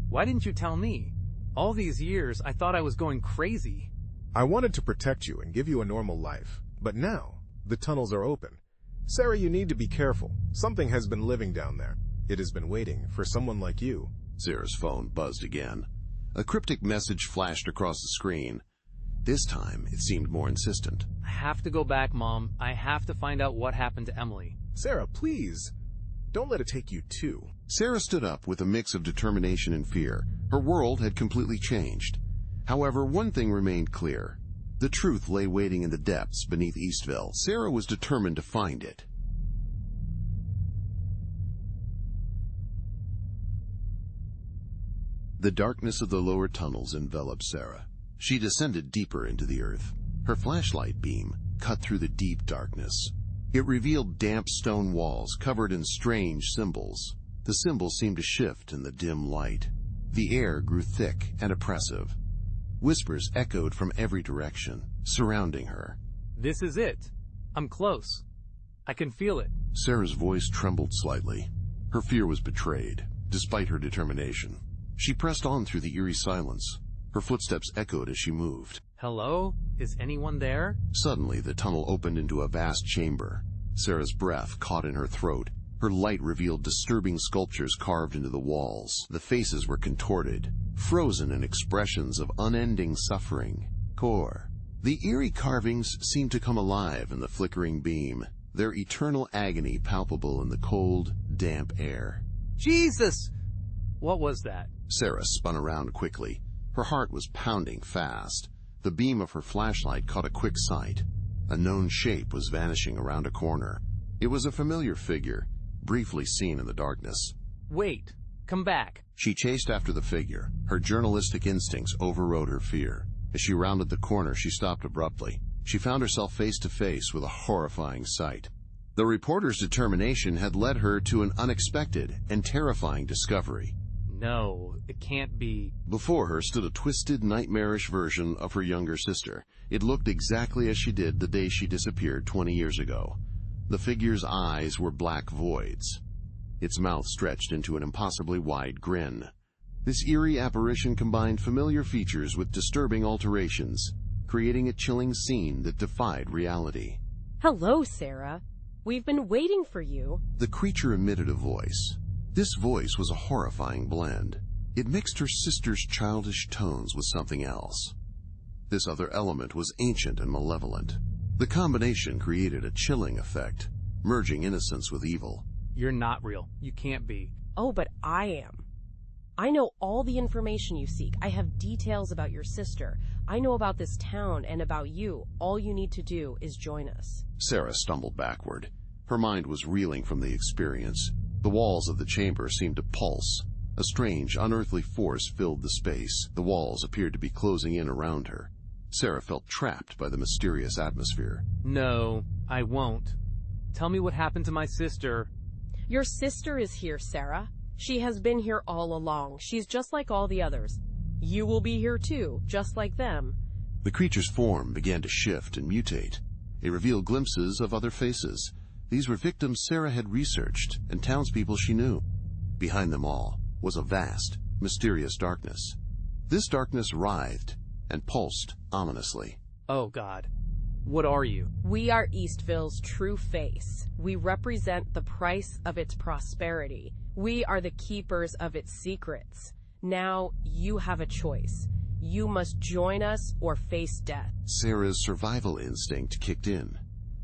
B: Why didn't you tell me? All these years, I thought I was going crazy.
E: I wanted to protect you and give you a normal life. But now, the tunnels are open. Sarah, you need to be careful. Something has been living down there. It has been waiting for someone like you.
A: Sarah's phone buzzed again. A cryptic message flashed across the screen. This time, it seemed more insistent.
B: I have to go back, Mom. I have to find out what happened to Emily.
E: Sarah, please. Don't let it take you too.
A: Sarah stood up with a mix of determination and fear. Her world had completely changed. However, one thing remained clear. The truth lay waiting in the depths beneath Eastville. Sarah was determined to find it. The darkness of the lower tunnels enveloped Sarah. She descended deeper into the earth. Her flashlight beam cut through the deep darkness. It revealed damp stone walls covered in strange symbols. The symbols seemed to shift in the dim light. The air grew thick and oppressive. Whispers echoed from every direction, surrounding her.
B: This is it. I'm close. I can feel it.
A: Sarah's voice trembled slightly. Her fear was betrayed, despite her determination. She pressed on through the eerie silence. Her footsteps echoed as she moved.
B: Hello? Is anyone there?
A: Suddenly, the tunnel opened into a vast chamber. Sarah's breath caught in her throat. Her light revealed disturbing sculptures carved into the walls. The faces were contorted, frozen in expressions of unending suffering. Core, The eerie carvings seemed to come alive in the flickering beam, their eternal agony palpable in the cold, damp air.
B: Jesus! What was that?
A: Sarah spun around quickly. Her heart was pounding fast. The beam of her flashlight caught a quick sight. A known shape was vanishing around a corner. It was a familiar figure, briefly seen in the darkness.
B: Wait, come back.
A: She chased after the figure. Her journalistic instincts overrode her fear. As she rounded the corner, she stopped abruptly. She found herself face to face with a horrifying sight. The reporter's determination had led her to an unexpected and terrifying discovery.
B: No, it can't be.
A: Before her stood a twisted, nightmarish version of her younger sister. It looked exactly as she did the day she disappeared 20 years ago. The figure's eyes were black voids. Its mouth stretched into an impossibly wide grin. This eerie apparition combined familiar features with disturbing alterations, creating a chilling scene that defied reality.
H: Hello, Sarah. We've been waiting for you.
A: The creature emitted a voice. This voice was a horrifying blend. It mixed her sister's childish tones with something else. This other element was ancient and malevolent. The combination created a chilling effect, merging innocence with evil.
B: You're not real. You can't be.
H: Oh, but I am. I know all the information you seek. I have details about your sister. I know about this town and about you. All you need to do is join us.
A: Sarah stumbled backward. Her mind was reeling from the experience. The walls of the chamber seemed to pulse. A strange, unearthly force filled the space. The walls appeared to be closing in around her. Sarah felt trapped by the mysterious atmosphere.
B: No, I won't. Tell me what happened to my sister.
H: Your sister is here, Sarah. She has been here all along. She's just like all the others. You will be here too, just like them.
A: The creature's form began to shift and mutate. It revealed glimpses of other faces. These were victims Sarah had researched and townspeople she knew. Behind them all was a vast, mysterious darkness. This darkness writhed and pulsed ominously.
B: Oh, God. What are you?
H: We are Eastville's true face. We represent the price of its prosperity. We are the keepers of its secrets. Now you have a choice. You must join us or face death.
A: Sarah's survival instinct kicked in.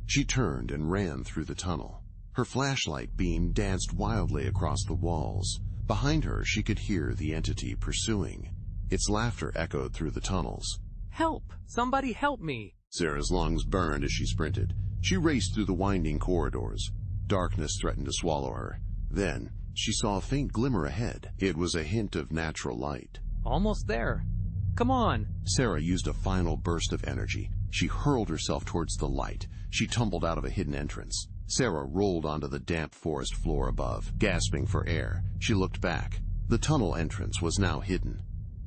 A: She turned and ran through the tunnel. Her flashlight beam danced wildly across the walls. Behind her, she could hear the entity pursuing. Its laughter echoed through the tunnels.
B: Help! Somebody help me!
A: Sarah's lungs burned as she sprinted. She raced through the winding corridors. Darkness threatened to swallow her. Then, she saw a faint glimmer ahead. It was a hint of natural light.
B: Almost there. Come on!
A: Sarah used a final burst of energy. She hurled herself towards the light. She tumbled out of a hidden entrance. Sarah rolled onto the damp forest floor above, gasping for air. She looked back. The tunnel entrance was now hidden.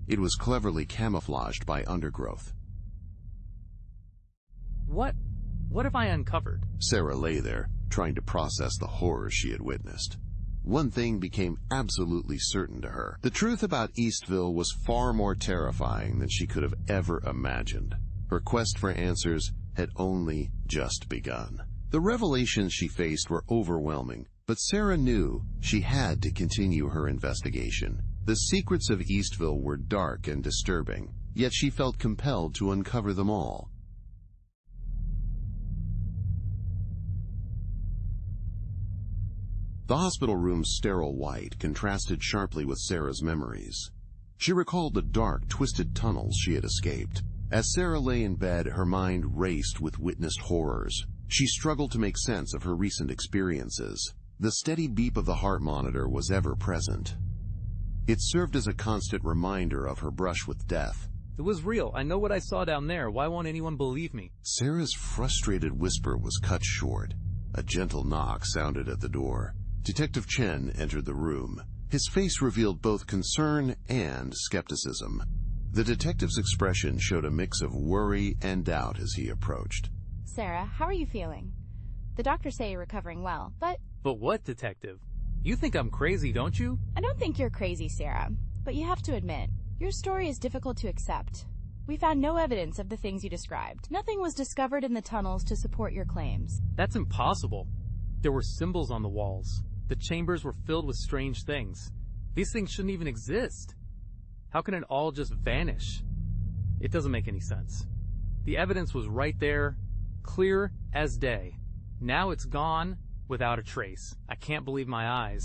A: It was cleverly camouflaged by undergrowth.
B: What have I uncovered?
A: Sarah lay there, trying to process the horror she had witnessed. One thing became absolutely certain to her. The truth about Eastville was far more terrifying than she could have ever imagined. Her quest for answers had only just begun. The revelations she faced were overwhelming, but Sarah knew she had to continue her investigation. The secrets of Eastville were dark and disturbing, yet she felt compelled to uncover them all. The hospital room's sterile white contrasted sharply with Sarah's memories. She recalled the dark, twisted tunnels she had escaped. As Sarah lay in bed, her mind raced with witnessed horrors. She struggled to make sense of her recent experiences. The steady beep of the heart monitor was ever present. It served as a constant reminder of her brush with death.
B: It was real. I know what I saw down there. Why won't anyone believe me?
A: Sarah's frustrated whisper was cut short. A gentle knock sounded at the door. Detective Chen entered the room. His face revealed both concern and skepticism. The detective's expression showed a mix of worry and doubt as he approached.
F: Sarah, how are you feeling? The doctors say you're recovering well, but...
B: But what, detective? You think I'm crazy, don't you?
F: I don't think you're crazy, Sarah. But you have to admit, your story is difficult to accept. We found no evidence of the things you described. Nothing was discovered in the tunnels to support your claims.
B: That's impossible. There were symbols on the walls. The chambers were filled with strange things. These things shouldn't even exist. How can it all just vanish? It doesn't make any sense. The evidence was right there, clear as day. Now it's gone without a trace. I can't believe my eyes.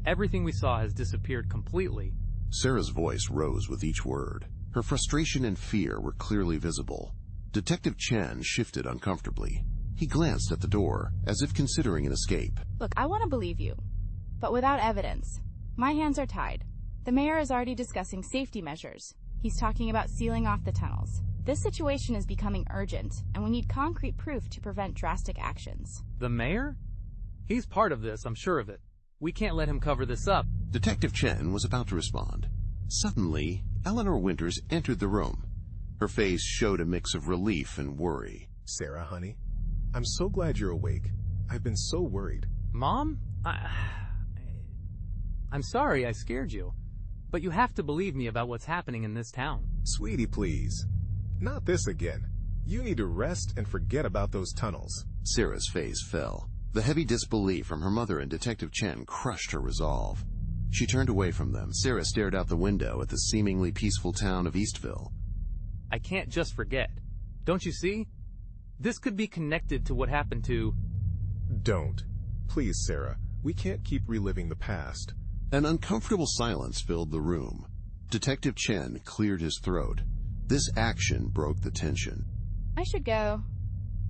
B: Everything we saw has disappeared completely.
A: Sarah's voice rose with each word. Her frustration and fear were clearly visible. Detective Chen shifted uncomfortably. He glanced at the door, as if considering an escape.
F: Look, I want to believe you, but without evidence. My hands are tied. The mayor is already discussing safety measures. He's talking about sealing off the tunnels. This situation is becoming urgent, and we need concrete proof to prevent drastic actions.
B: The mayor? He's part of this, I'm sure of it. We can't let him cover this up.
A: Detective Chen was about to respond. Suddenly, Eleanor Winters entered the room. Her face showed a mix of relief and worry.
E: Sarah, honey, I'm so glad you're awake. I've been so worried.
B: Mom? I'm sorry I scared you, but you have to believe me about what's happening in this town.
E: Sweetie, please. Not this again. You need to rest and forget about those tunnels.
A: Sarah's face fell. The heavy disbelief from her mother and Detective Chen crushed her resolve. She turned away from them. Sarah stared out the window at the seemingly peaceful town of Eastville.
B: I can't just forget. Don't you see? This could be connected to what happened to...
E: Don't. Please, Sarah. We can't keep reliving the past.
A: An uncomfortable silence filled the room. Detective Chen cleared his throat. This action broke the tension.
F: I should go.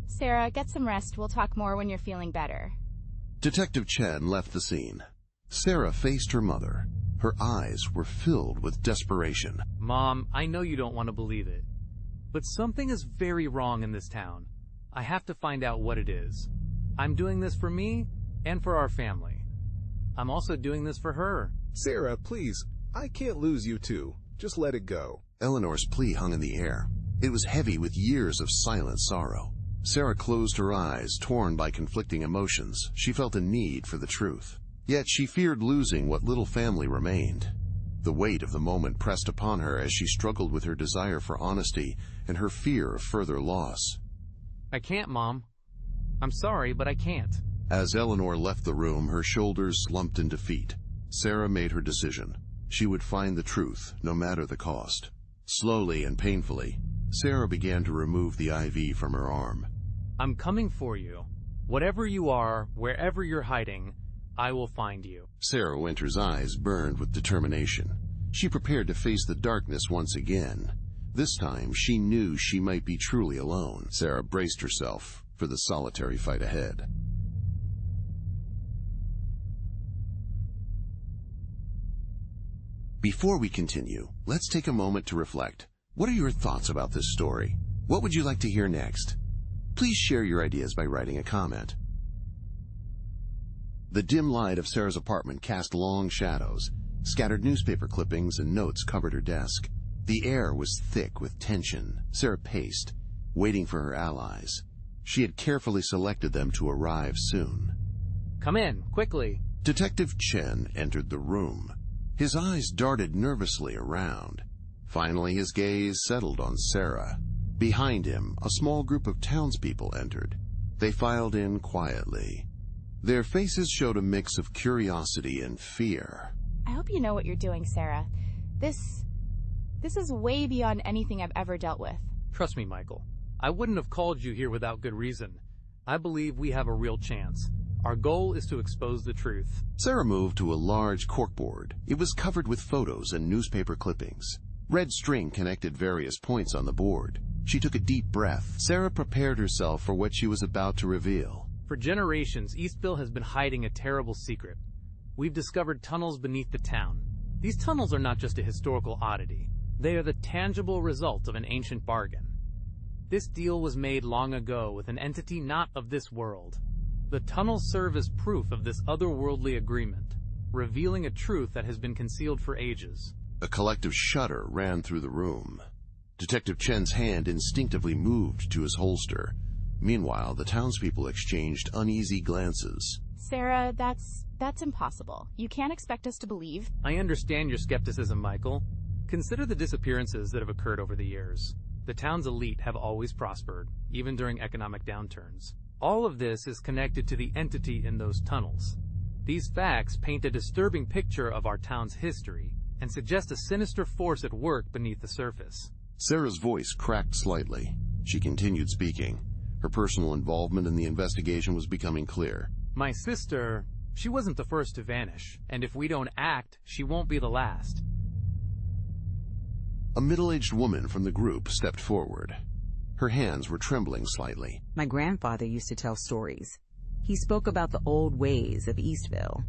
F: Sarah, get some rest. We'll talk more when you're feeling better.
A: Detective Chen left the scene. Sarah faced her mother. Her eyes were filled with desperation.
B: Mom, I know you don't want to believe it, but something is very wrong in this town. I have to find out what it is. I'm doing this for me and for our family. I'm also doing this for her.
E: Sarah, please. I can't lose you too. Just let it go.
A: Eleanor's plea hung in the air. It was heavy with years of silent sorrow. Sarah closed her eyes, torn by conflicting emotions. She felt a need for the truth. Yet she feared losing what little family remained. The weight of the moment pressed upon her as she struggled with her desire for honesty and her fear of further loss.
B: I can't, Mom. I'm sorry, but I can't.
A: As Eleanor left the room, her shoulders slumped in defeat. Sarah made her decision. She would find the truth, no matter the cost. Slowly and painfully, Sarah began to remove the IV from her arm.
B: I'm coming for you. Whatever you are, wherever you're hiding, I will find you.
A: Sarah Winter's eyes burned with determination. She prepared to face the darkness once again. This time, she knew she might be truly alone. Sarah braced herself for the solitary fight ahead. Before we continue, let's take a moment to reflect. What are your thoughts about this story? What would you like to hear next? Please share your ideas by writing a comment. The dim light of Sarah's apartment cast long shadows. Scattered newspaper clippings and notes covered her desk. The air was thick with tension. Sarah paced, waiting for her allies. She had carefully selected them to arrive soon.
B: Come in, quickly.
A: Detective Chen entered the room. His eyes darted nervously around. Finally, his gaze settled on Sarah. Behind him, a small group of townspeople entered. They filed in quietly. Their faces showed a mix of curiosity and fear.
F: I hope you know what you're doing, Sarah. This is way beyond anything I've ever dealt with.
B: Trust me, Michael. I wouldn't have called you here without good reason. I believe we have a real chance. Our goal is to expose the truth.
A: Sarah moved to a large corkboard. It was covered with photos and newspaper clippings. Red string connected various points on the board. She took a deep breath. Sarah prepared herself for what she was about to reveal.
B: For generations, Eastville has been hiding a terrible secret. We've discovered tunnels beneath the town. These tunnels are not just a historical oddity. They are the tangible result of an ancient bargain. This deal was made long ago with an entity not of this world. The tunnels serve as proof of this otherworldly agreement, revealing a truth that has been concealed for ages.
A: A collective shudder ran through the room. Detective Chen's hand instinctively moved to his holster. Meanwhile, the townspeople exchanged uneasy glances.
F: Sarah, that's impossible. You can't expect us to believe.
B: I understand your skepticism, Michael. Consider the disappearances that have occurred over the years. The town's elite have always prospered, even during economic downturns. All of this is connected to the entity in those tunnels. These facts paint a disturbing picture of our town's history and suggest a sinister force at work beneath the surface.
A: Sarah's voice cracked slightly. She continued speaking. Her personal involvement in the investigation was becoming clear.
B: My sister, she wasn't the first to vanish, and if we don't act, she won't be the last.
A: A middle-aged woman from the group stepped forward. Her hands were trembling slightly.
G: My grandfather used to tell stories. He spoke about the old ways of Eastville.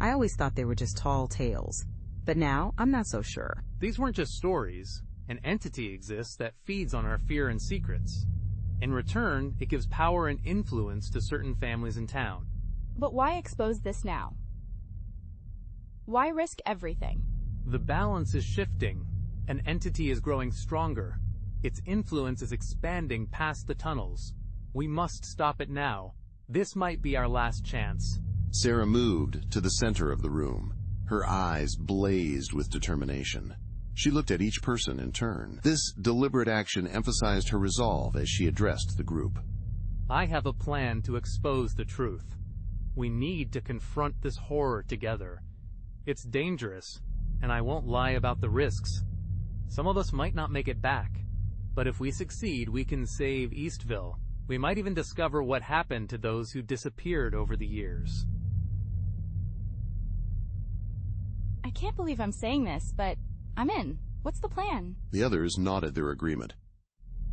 G: I always thought they were just tall tales, but now I'm not so sure.
B: These weren't just stories. An entity exists that feeds on our fear and secrets. In return, it gives power and influence to certain families in town.
F: But why expose this now? Why risk everything?
B: The balance is shifting. An entity is growing stronger. Its influence is expanding past the tunnels. We must stop it now. This might be our last chance.
A: Sarah moved to the center of the room. Her eyes blazed with determination. She looked at each person in turn. This deliberate action emphasized her resolve as she addressed the group.
B: I have a plan to expose the truth. We need to confront this horror together. It's dangerous, and I won't lie about the risks. Some of us might not make it back, but if we succeed, we can save Eastville. We might even discover what happened to those who disappeared over the years.
F: I can't believe I'm saying this, but I'm in. What's the plan?
A: The others nodded their agreement.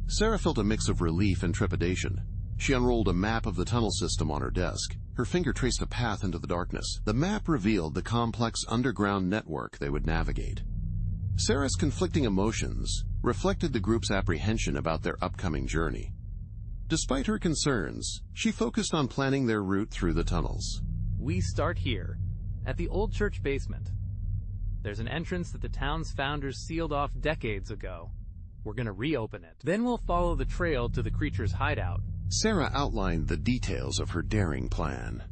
A: Sarah felt a mix of relief and trepidation. She unrolled a map of the tunnel system on her desk. Her finger traced a path into the darkness. The map revealed the complex underground network they would navigate. Sarah's conflicting emotions reflected the group's apprehension about their upcoming journey. Despite her concerns, she focused on planning their route through the tunnels.
B: We start here, at the old church basement. There's an entrance that the town's founders sealed off decades ago. We're gonna reopen it. Then we'll follow the trail to the creature's hideout.
A: Sarah outlined the details of her daring plan.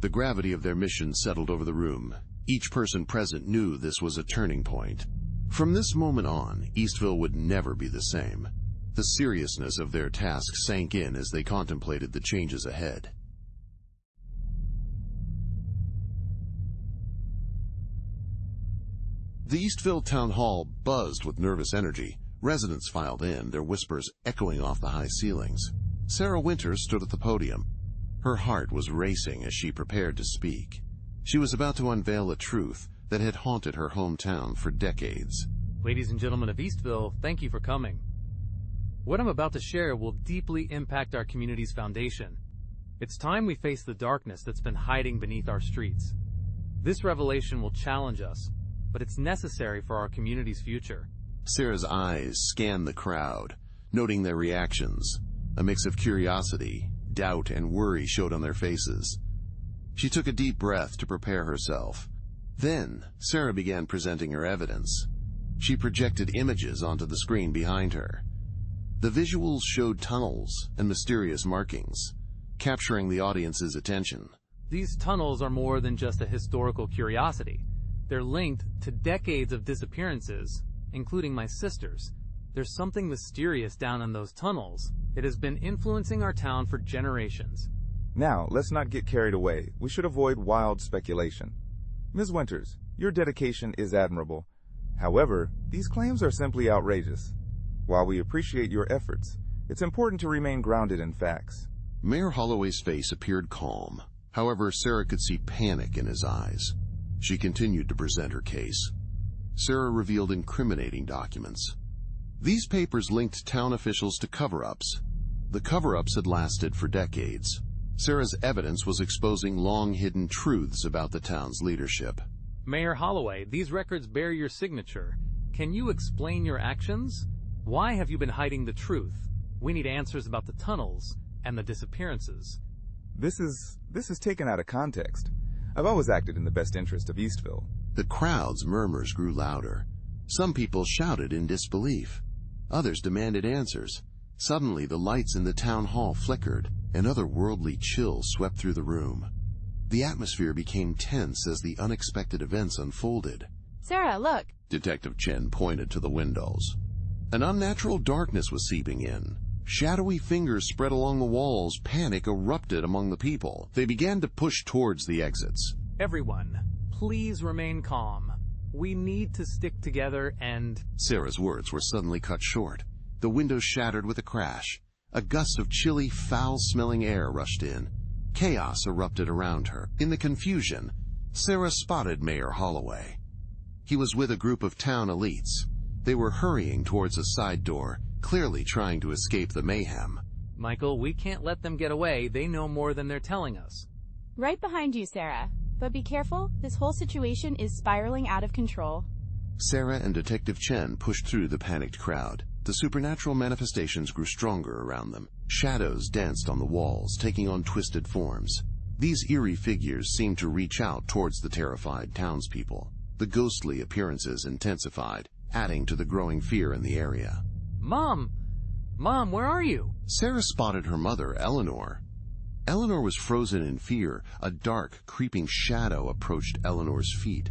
A: The gravity of their mission settled over the room. Each person present knew this was a turning point. From this moment on, Eastville would never be the same. The seriousness of their task sank in as they contemplated the changes ahead. The Eastville Town Hall buzzed with nervous energy. Residents filed in, their whispers echoing off the high ceilings. Sarah Winters stood at the podium. Her heart was racing as she prepared to speak. She was about to unveil a truth that had haunted her hometown for decades.
B: Ladies and gentlemen of Eastville, thank you for coming. What I'm about to share will deeply impact our community's foundation. It's time we face the darkness that's been hiding beneath our streets. This revelation will challenge us, but it's necessary for our community's future.
A: Sarah's eyes scanned the crowd, noting their reactions. A mix of curiosity, doubt, and worry showed on their faces. She took a deep breath to prepare herself. Then, Sarah began presenting her evidence. She projected images onto the screen behind her. The visuals showed tunnels and mysterious markings, capturing the audience's attention.
B: These tunnels are more than just a historical curiosity. They're linked to decades of disappearances, including my sister's. There's something mysterious down in those tunnels. It has been influencing our town for generations.
C: Now, let's not get carried away. We should avoid wild speculation. Ms. Winters, your dedication is admirable. However, these claims are simply outrageous. While we appreciate your efforts, it's important to remain grounded in facts.
A: Mayor Holloway's face appeared calm. However, Sarah could see panic in his eyes. She continued to present her case. Sarah revealed incriminating documents. These papers linked town officials to cover-ups. The cover-ups had lasted for decades. Sarah's evidence was exposing long-hidden truths about the town's leadership.
B: Mayor Holloway, these records bear your signature. Can you explain your actions? Why have you been hiding the truth? We need answers about the tunnels and the disappearances.
C: This is taken out of context. I've always acted in the best interest of Eastville.
A: The crowd's murmurs grew louder. Some people shouted in disbelief. Others demanded answers. Suddenly, the lights in the town hall flickered. An otherworldly chill swept through the room. The atmosphere became tense as the unexpected events unfolded.
F: Sarah, look.
A: Detective Chen pointed to the windows. An unnatural darkness was seeping in. Shadowy fingers spread along the walls. Panic erupted among the people. They began to push towards the exits.
B: Everyone, please remain calm. We need to stick together and...
A: Sarah's words were suddenly cut short. The window shattered with a crash. A gust of chilly, foul-smelling air rushed in. Chaos erupted around her. In the confusion, Sarah spotted Mayor Holloway. He was with a group of town elites. They were hurrying towards a side door, clearly trying to escape the mayhem.
B: Michael, we can't let them get away. They know more than they're telling us.
F: Right behind you, Sarah. But be careful, this whole situation is spiraling out of control.
A: Sarah and Detective Chen pushed through the panicked crowd. The supernatural manifestations grew stronger around them. Shadows danced on the walls, taking on twisted forms. These eerie figures seemed to reach out towards the terrified townspeople. The ghostly appearances intensified, adding to the growing fear in the area.
B: Mom, where are you?
A: Sarah spotted her mother, Eleanor. Eleanor was frozen in fear. A dark, creeping shadow approached Eleanor's feet.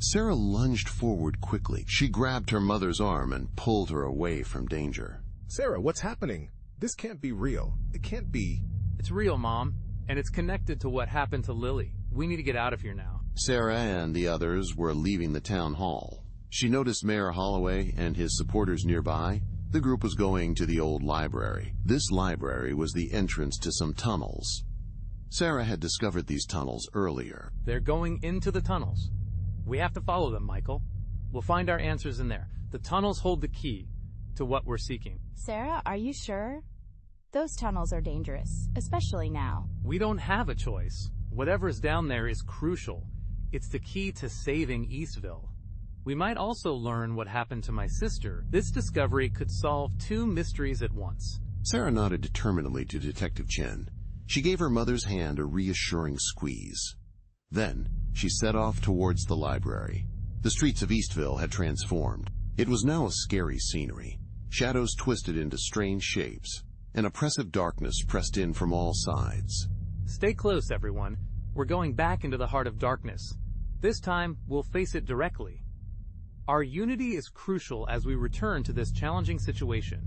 A: Sarah lunged forward quickly. She grabbed her mother's arm and pulled her away from danger.
E: Sarah, what's happening? This can't be real. It can't be.
B: It's real, Mom, and it's connected to what happened to Lily. We need to get out of here now.
A: Sarah and the others were leaving the town hall. She noticed Mayor Holloway and his supporters nearby. The group was going to the old library. This library was the entrance to some tunnels. Sarah had discovered these tunnels earlier.
B: They're going into the tunnels. We have to follow them, Michael. We'll find our answers in there. The tunnels hold the key to what we're seeking.
F: Sarah, are you sure? Those tunnels are dangerous, especially now.
B: We don't have a choice. Whatever's down there is crucial. It's the key to saving Eastville. We might also learn what happened to my sister. This discovery could solve two mysteries at once.
A: Sarah nodded determinedly to Detective Chen. She gave her mother's hand a reassuring squeeze. Then, she set off towards the library. The streets of Eastville had transformed. It was now a scary scenery. Shadows twisted into strange shapes. An oppressive darkness pressed in from all sides.
B: Stay close, everyone. We're going back into the heart of darkness. This time, we'll face it directly. Our unity is crucial as we return to this challenging situation.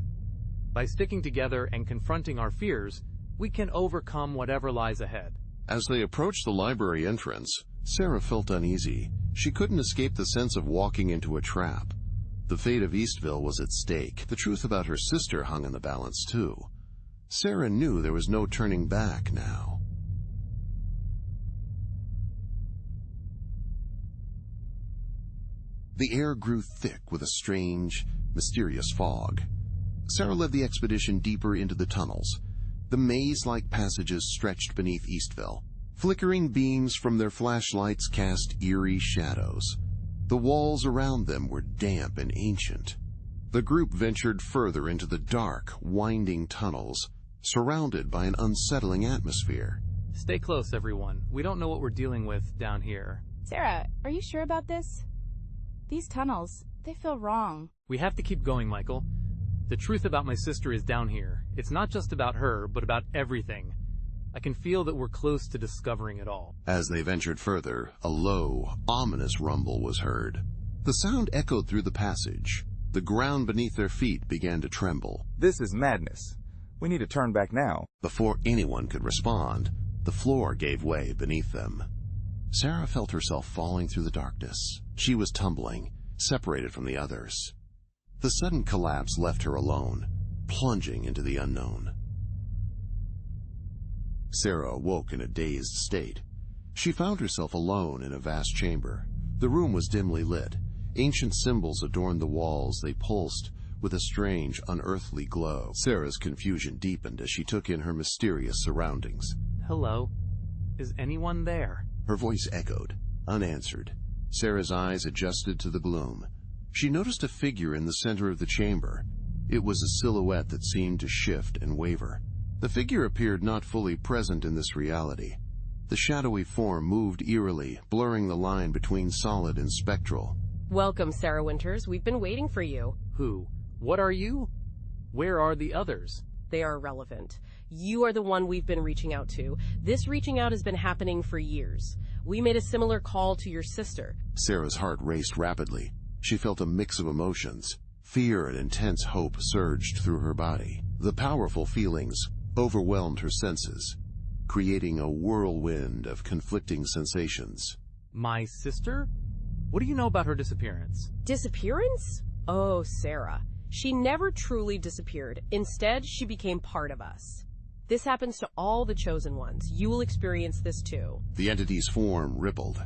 B: By sticking together and confronting our fears, we can overcome whatever lies ahead.
A: As they approached the library entrance, Sarah felt uneasy. She couldn't escape the sense of walking into a trap. The fate of Eastville was at stake. The truth about her sister hung in the balance, too. Sarah knew there was no turning back now. The air grew thick with a strange, mysterious fog. Sarah led the expedition deeper into the tunnels. The maze-like passages stretched beneath Eastville. Flickering beams from their flashlights cast eerie shadows. The walls around them were damp and ancient. The group ventured further into the dark, winding tunnels, surrounded by an unsettling atmosphere.
B: Stay close, everyone. We don't know what we're dealing with down here.
F: Sarah, are you sure about this? These tunnels, they feel wrong.
B: We have to keep going, Michael. The truth about my sister is down here. It's not just about her, but about everything. I can feel that we're close to discovering it all.
A: As they ventured further, a low, ominous rumble was heard. The sound echoed through the passage. The ground beneath their feet began to tremble.
C: This is madness. We need to turn back now.
A: Before anyone could respond, the floor gave way beneath them. Sarah felt herself falling through the darkness. She was tumbling, separated from the others. The sudden collapse left her alone, plunging into the unknown. Sarah awoke in a dazed state. She found herself alone in a vast chamber. The room was dimly lit. Ancient symbols adorned the walls. They pulsed with a strange, unearthly glow. Sarah's confusion deepened as she took in her mysterious surroundings.
B: Hello? Is anyone there?
A: Her voice echoed, unanswered. Sarah's eyes adjusted to the gloom. She noticed a figure in the center of the chamber. It was a silhouette that seemed to shift and waver. The figure appeared not fully present in this reality. The shadowy form moved eerily, blurring the line between solid and spectral.
H: Welcome, Sarah Winters. We've been waiting for you.
B: Who? What are you? Where are the others?
H: They are irrelevant. You are the one we've been reaching out to. This reaching out has been happening for years. We made a similar call to your sister.
A: Sarah's heart raced rapidly. She felt a mix of emotions. Fear and intense hope surged through her body. The powerful feelings overwhelmed her senses, creating a whirlwind of conflicting sensations.
B: My sister? What do you know about her disappearance?
H: Disappearance? Oh, Sarah. She never truly disappeared. Instead, she became part of us. This happens to all the chosen ones. You will experience this too.
A: The entity's form rippled.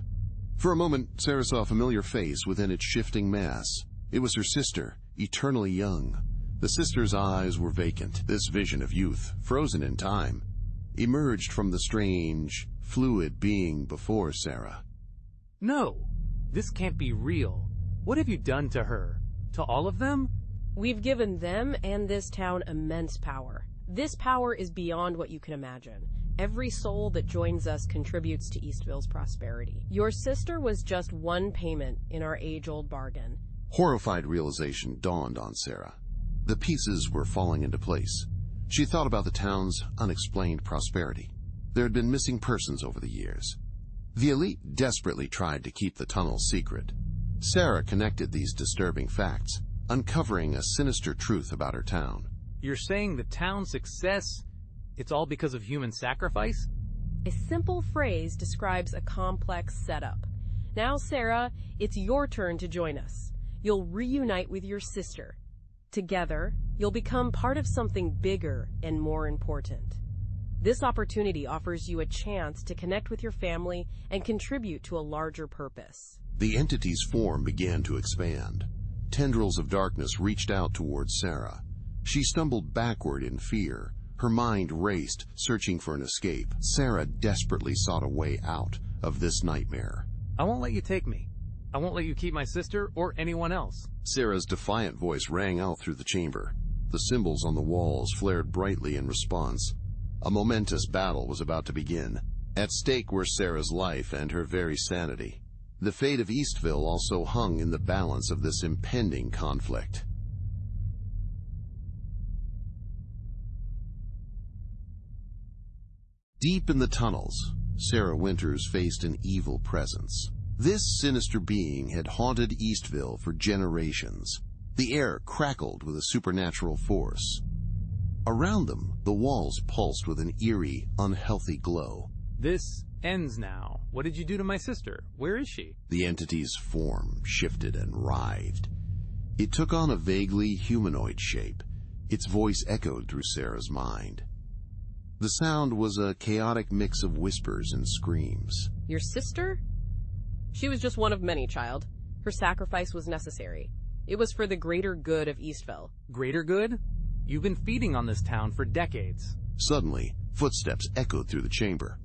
A: For a moment, Sarah saw a familiar face within its shifting mass. It was her sister, eternally young. The sister's eyes were vacant. This vision of youth, frozen in time, emerged from the strange, fluid being before Sarah.
B: No, this can't be real. What have you done to her? To all of them?
H: We've given them and this town immense power. This power is beyond what you can imagine. Every soul that joins us contributes to Eastville's prosperity. Your sister was just one payment in our age-old bargain.
A: Horrified realization dawned on Sarah. The pieces were falling into place. She thought about the town's unexplained prosperity. There had been missing persons over the years. The elite desperately tried to keep the tunnel secret. Sarah connected these disturbing facts, uncovering a sinister truth about her town.
B: You're saying the town's success, it's all because of human sacrifice?
H: A simple phrase describes a complex setup. Now, Sarah, it's your turn to join us. You'll reunite with your sister. Together, you'll become part of something bigger and more important. This opportunity offers you a chance to connect with your family and contribute to a larger purpose.
A: The entity's form began to expand. Tendrils of darkness reached out towards Sarah. She stumbled backward in fear. Her mind raced, searching for an escape. Sarah desperately sought a way out of this nightmare.
B: I won't let you take me. I won't let you keep my sister or anyone else.
A: Sarah's defiant voice rang out through the chamber. The symbols on the walls flared brightly in response. A momentous battle was about to begin. At stake were Sarah's life and her very sanity. The fate of Eastville also hung in the balance of this impending conflict. Deep in the tunnels, Sarah Winters faced an evil presence. This sinister being had haunted Eastville for generations. The air crackled with a supernatural force. Around them, the walls pulsed with an eerie, unhealthy glow.
B: This ends now. What did you do to my sister? Where is she?
A: The entity's form shifted and writhed. It took on a vaguely humanoid shape. Its voice echoed through Sarah's mind. The sound was a chaotic mix of whispers and screams.
H: Your sister? She was just one of many, child. Her sacrifice was necessary. It was for the greater good of Eastville.
B: Greater good? You've been feeding on this town for decades.
A: Suddenly, footsteps echoed through the chamber.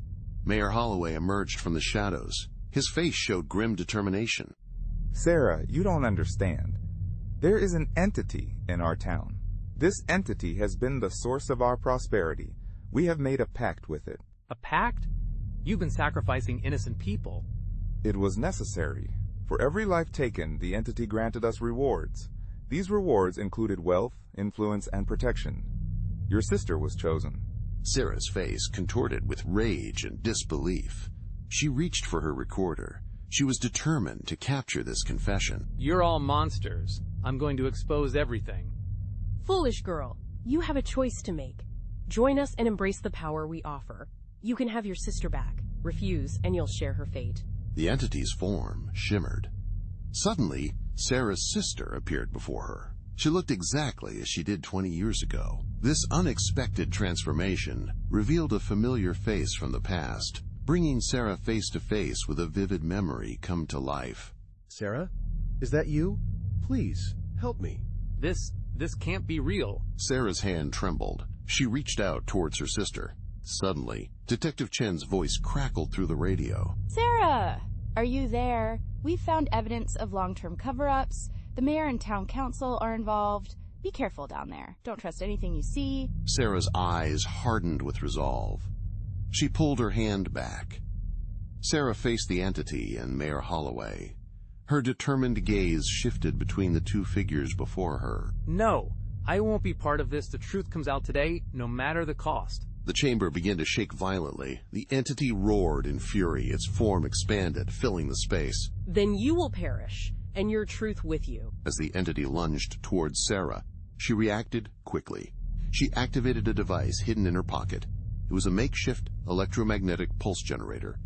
A: Mayor Holloway emerged from the shadows. His face showed grim determination.
C: Sarah, you don't understand. There is an entity in our town. This entity has been the source of our prosperity. We have made a pact with it.
B: A pact? You've been sacrificing innocent people.
C: It was necessary. For every life taken, the entity granted us rewards. These rewards included wealth, influence, and protection. Your sister was chosen.
A: Sarah's face contorted with rage and disbelief. She reached for her recorder. She was determined to capture this confession.
B: You're all monsters. I'm going to expose everything.
H: Foolish girl, you have a choice to make. Join us and embrace the power we offer. You can have your sister back. Refuse, and you'll share her fate.
A: The entity's form shimmered. Suddenly, Sarah's sister appeared before her. She looked exactly as she did 20 years ago. This unexpected transformation revealed a familiar face from the past, bringing Sarah face to face with a vivid memory come to life.
I: Sarah? Is that you? Please, help me.
B: This can't be real.
A: Sarah's hand trembled. She reached out towards her sister. Suddenly, Detective Chen's voice crackled through the radio.
F: Sarah, are you there? We've found evidence of long-term cover-ups. The mayor and town council are involved. Be careful down there. Don't trust anything you see.
A: Sarah's eyes hardened with resolve. She pulled her hand back. Sarah faced the entity and Mayor Holloway. Her determined gaze shifted between the two figures before her.
B: No, I won't be part of this. The truth comes out today, no matter the cost.
A: The chamber began to shake violently. The entity roared in fury. Its form expanded, filling the space.
H: Then you will perish, and your truth with you.
A: As the entity lunged towards Sarah, she reacted quickly. She activated a device hidden in her pocket. It was a makeshift electromagnetic pulse generator.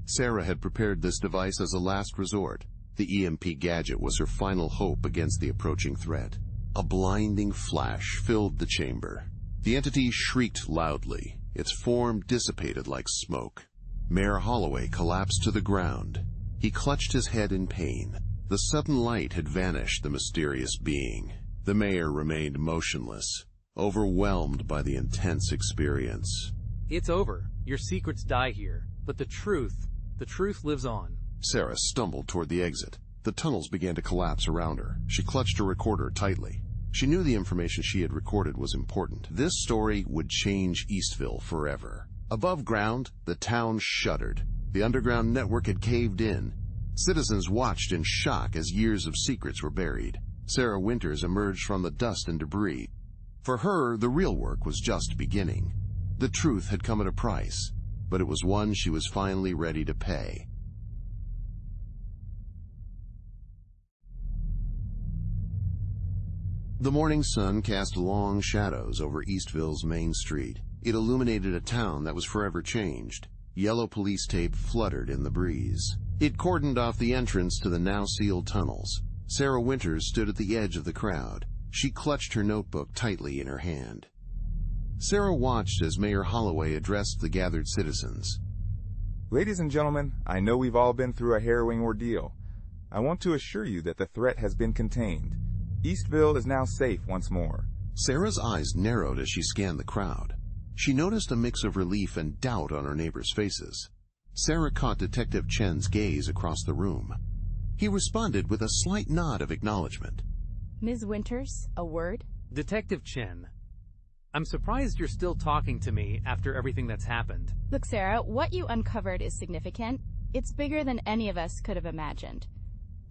A: Sarah had prepared this device as a last resort. The EMP gadget was her final hope against the approaching threat. A blinding flash filled the chamber. The entity shrieked loudly. Its form dissipated like smoke. Mayor Holloway collapsed to the ground. He clutched his head in pain. The sudden light had vanished the mysterious being. The mayor remained motionless, overwhelmed by the intense experience.
B: It's over. Your secrets die here. But the truth lives on.
A: Sarah stumbled toward the exit. The tunnels began to collapse around her. She clutched her recorder tightly. She knew the information she had recorded was important. This story would change Eastville forever. Above ground, the town shuddered. The underground network had caved in. Citizens watched in shock as years of secrets were buried. Sarah Winters emerged from the dust and debris. For her, the real work was just beginning. The truth had come at a price, but it was one she was finally ready to pay. The morning sun cast long shadows over Eastville's main street. It illuminated a town that was forever changed. Yellow police tape fluttered in the breeze. It cordoned off the entrance to the now sealed tunnels. Sarah Winters stood at the edge of the crowd. She clutched her notebook tightly in her hand. Sarah watched as Mayor Holloway addressed the gathered citizens.
C: Ladies and gentlemen, I know we've all been through a harrowing ordeal. I want to assure you that the threat has been contained. Eastville is now safe once more.
A: Sarah's eyes narrowed as she scanned the crowd. She noticed a mix of relief and doubt on her neighbors' faces. Sarah caught Detective Chen's gaze across the room. He responded with a slight nod of acknowledgement.
F: Ms. Winters, a word?
B: Detective Chen, I'm surprised you're still talking to me after everything that's happened.
F: Look, Sarah, what you uncovered is significant. It's bigger than any of us could have imagined.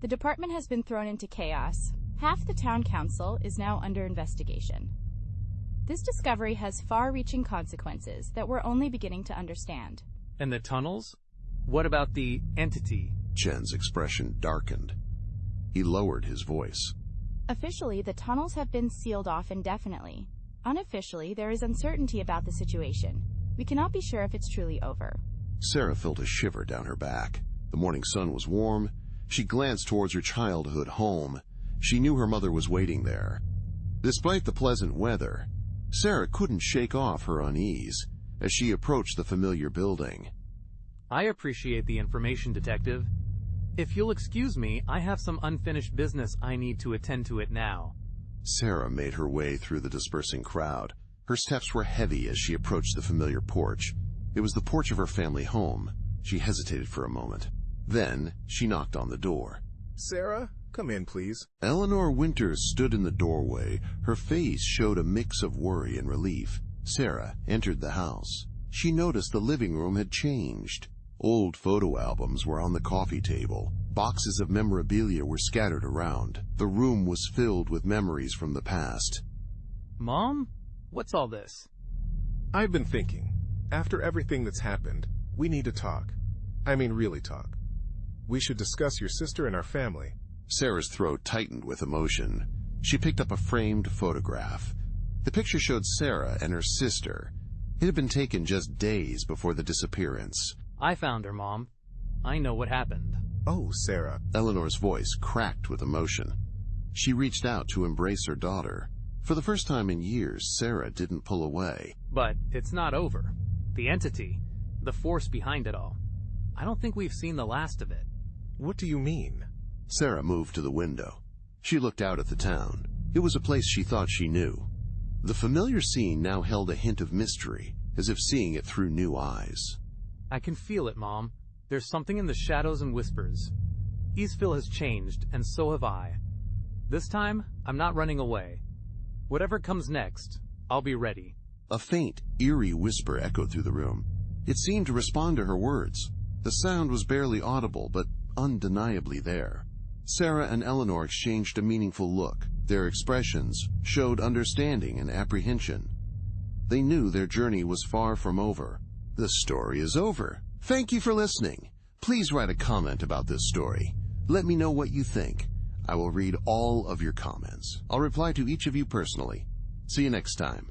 F: The department has been thrown into chaos. Half the town council is now under investigation. This discovery has far-reaching consequences that we're only beginning to understand.
B: And the tunnels? What about the entity?
A: Chen's expression darkened. He lowered his voice.
F: Officially, the tunnels have been sealed off indefinitely. Unofficially, there is uncertainty about the situation. We cannot be sure if it's truly over.
A: Sarah felt a shiver down her back. The morning sun was warm. She glanced towards her childhood home. She knew her mother was waiting there. Despite the pleasant weather, Sarah couldn't shake off her unease as she approached the familiar building.
B: I appreciate the information, Detective. If you'll excuse me, I have some unfinished business I need to attend to it now.
A: Sarah made her way through the dispersing crowd. Her steps were heavy as she approached the familiar porch. It was the porch of her family home. She hesitated for a moment. Then she knocked on the door.
E: Sarah, come in, please.
A: Eleanor Winters stood in the doorway. Her face showed a mix of worry and relief. Sarah entered the house. She noticed the living room had changed. Old photo albums were on the coffee table. Boxes of memorabilia were scattered around. The room was filled with memories from the past.
B: Mom? What's all this?
E: I've been thinking. After everything that's happened, we need to talk. I mean, really talk. We should discuss your sister and our family.
A: Sarah's throat tightened with emotion. She picked up a framed photograph. The picture showed Sarah and her sister. It had been taken just days before the disappearance.
B: I found her, Mom. I know what happened.
E: Oh, Sarah.
A: Eleanor's voice cracked with emotion. She reached out to embrace her daughter. For the first time in years, Sarah didn't pull away.
B: But it's not over. The entity, the force behind it all. I don't think we've seen the last of it.
E: What do you mean?
A: Sarah moved to the window. She looked out at the town. It was a place she thought she knew. The familiar scene now held a hint of mystery, as if seeing it through new eyes.
B: I can feel it, Mom. There's something in the shadows and whispers. Eastville has changed, and so have I. This time, I'm not running away. Whatever comes next, I'll be ready.
A: A faint, eerie whisper echoed through the room. It seemed to respond to her words. The sound was barely audible, but undeniably there. Sarah and Eleanor exchanged a meaningful look. Their expressions showed understanding and apprehension. They knew their journey was far from over. The story is over. Thank you for listening. Please write a comment about this story. Let me know what you think. I will read all of your comments. I'll reply to each of you personally. See you next time.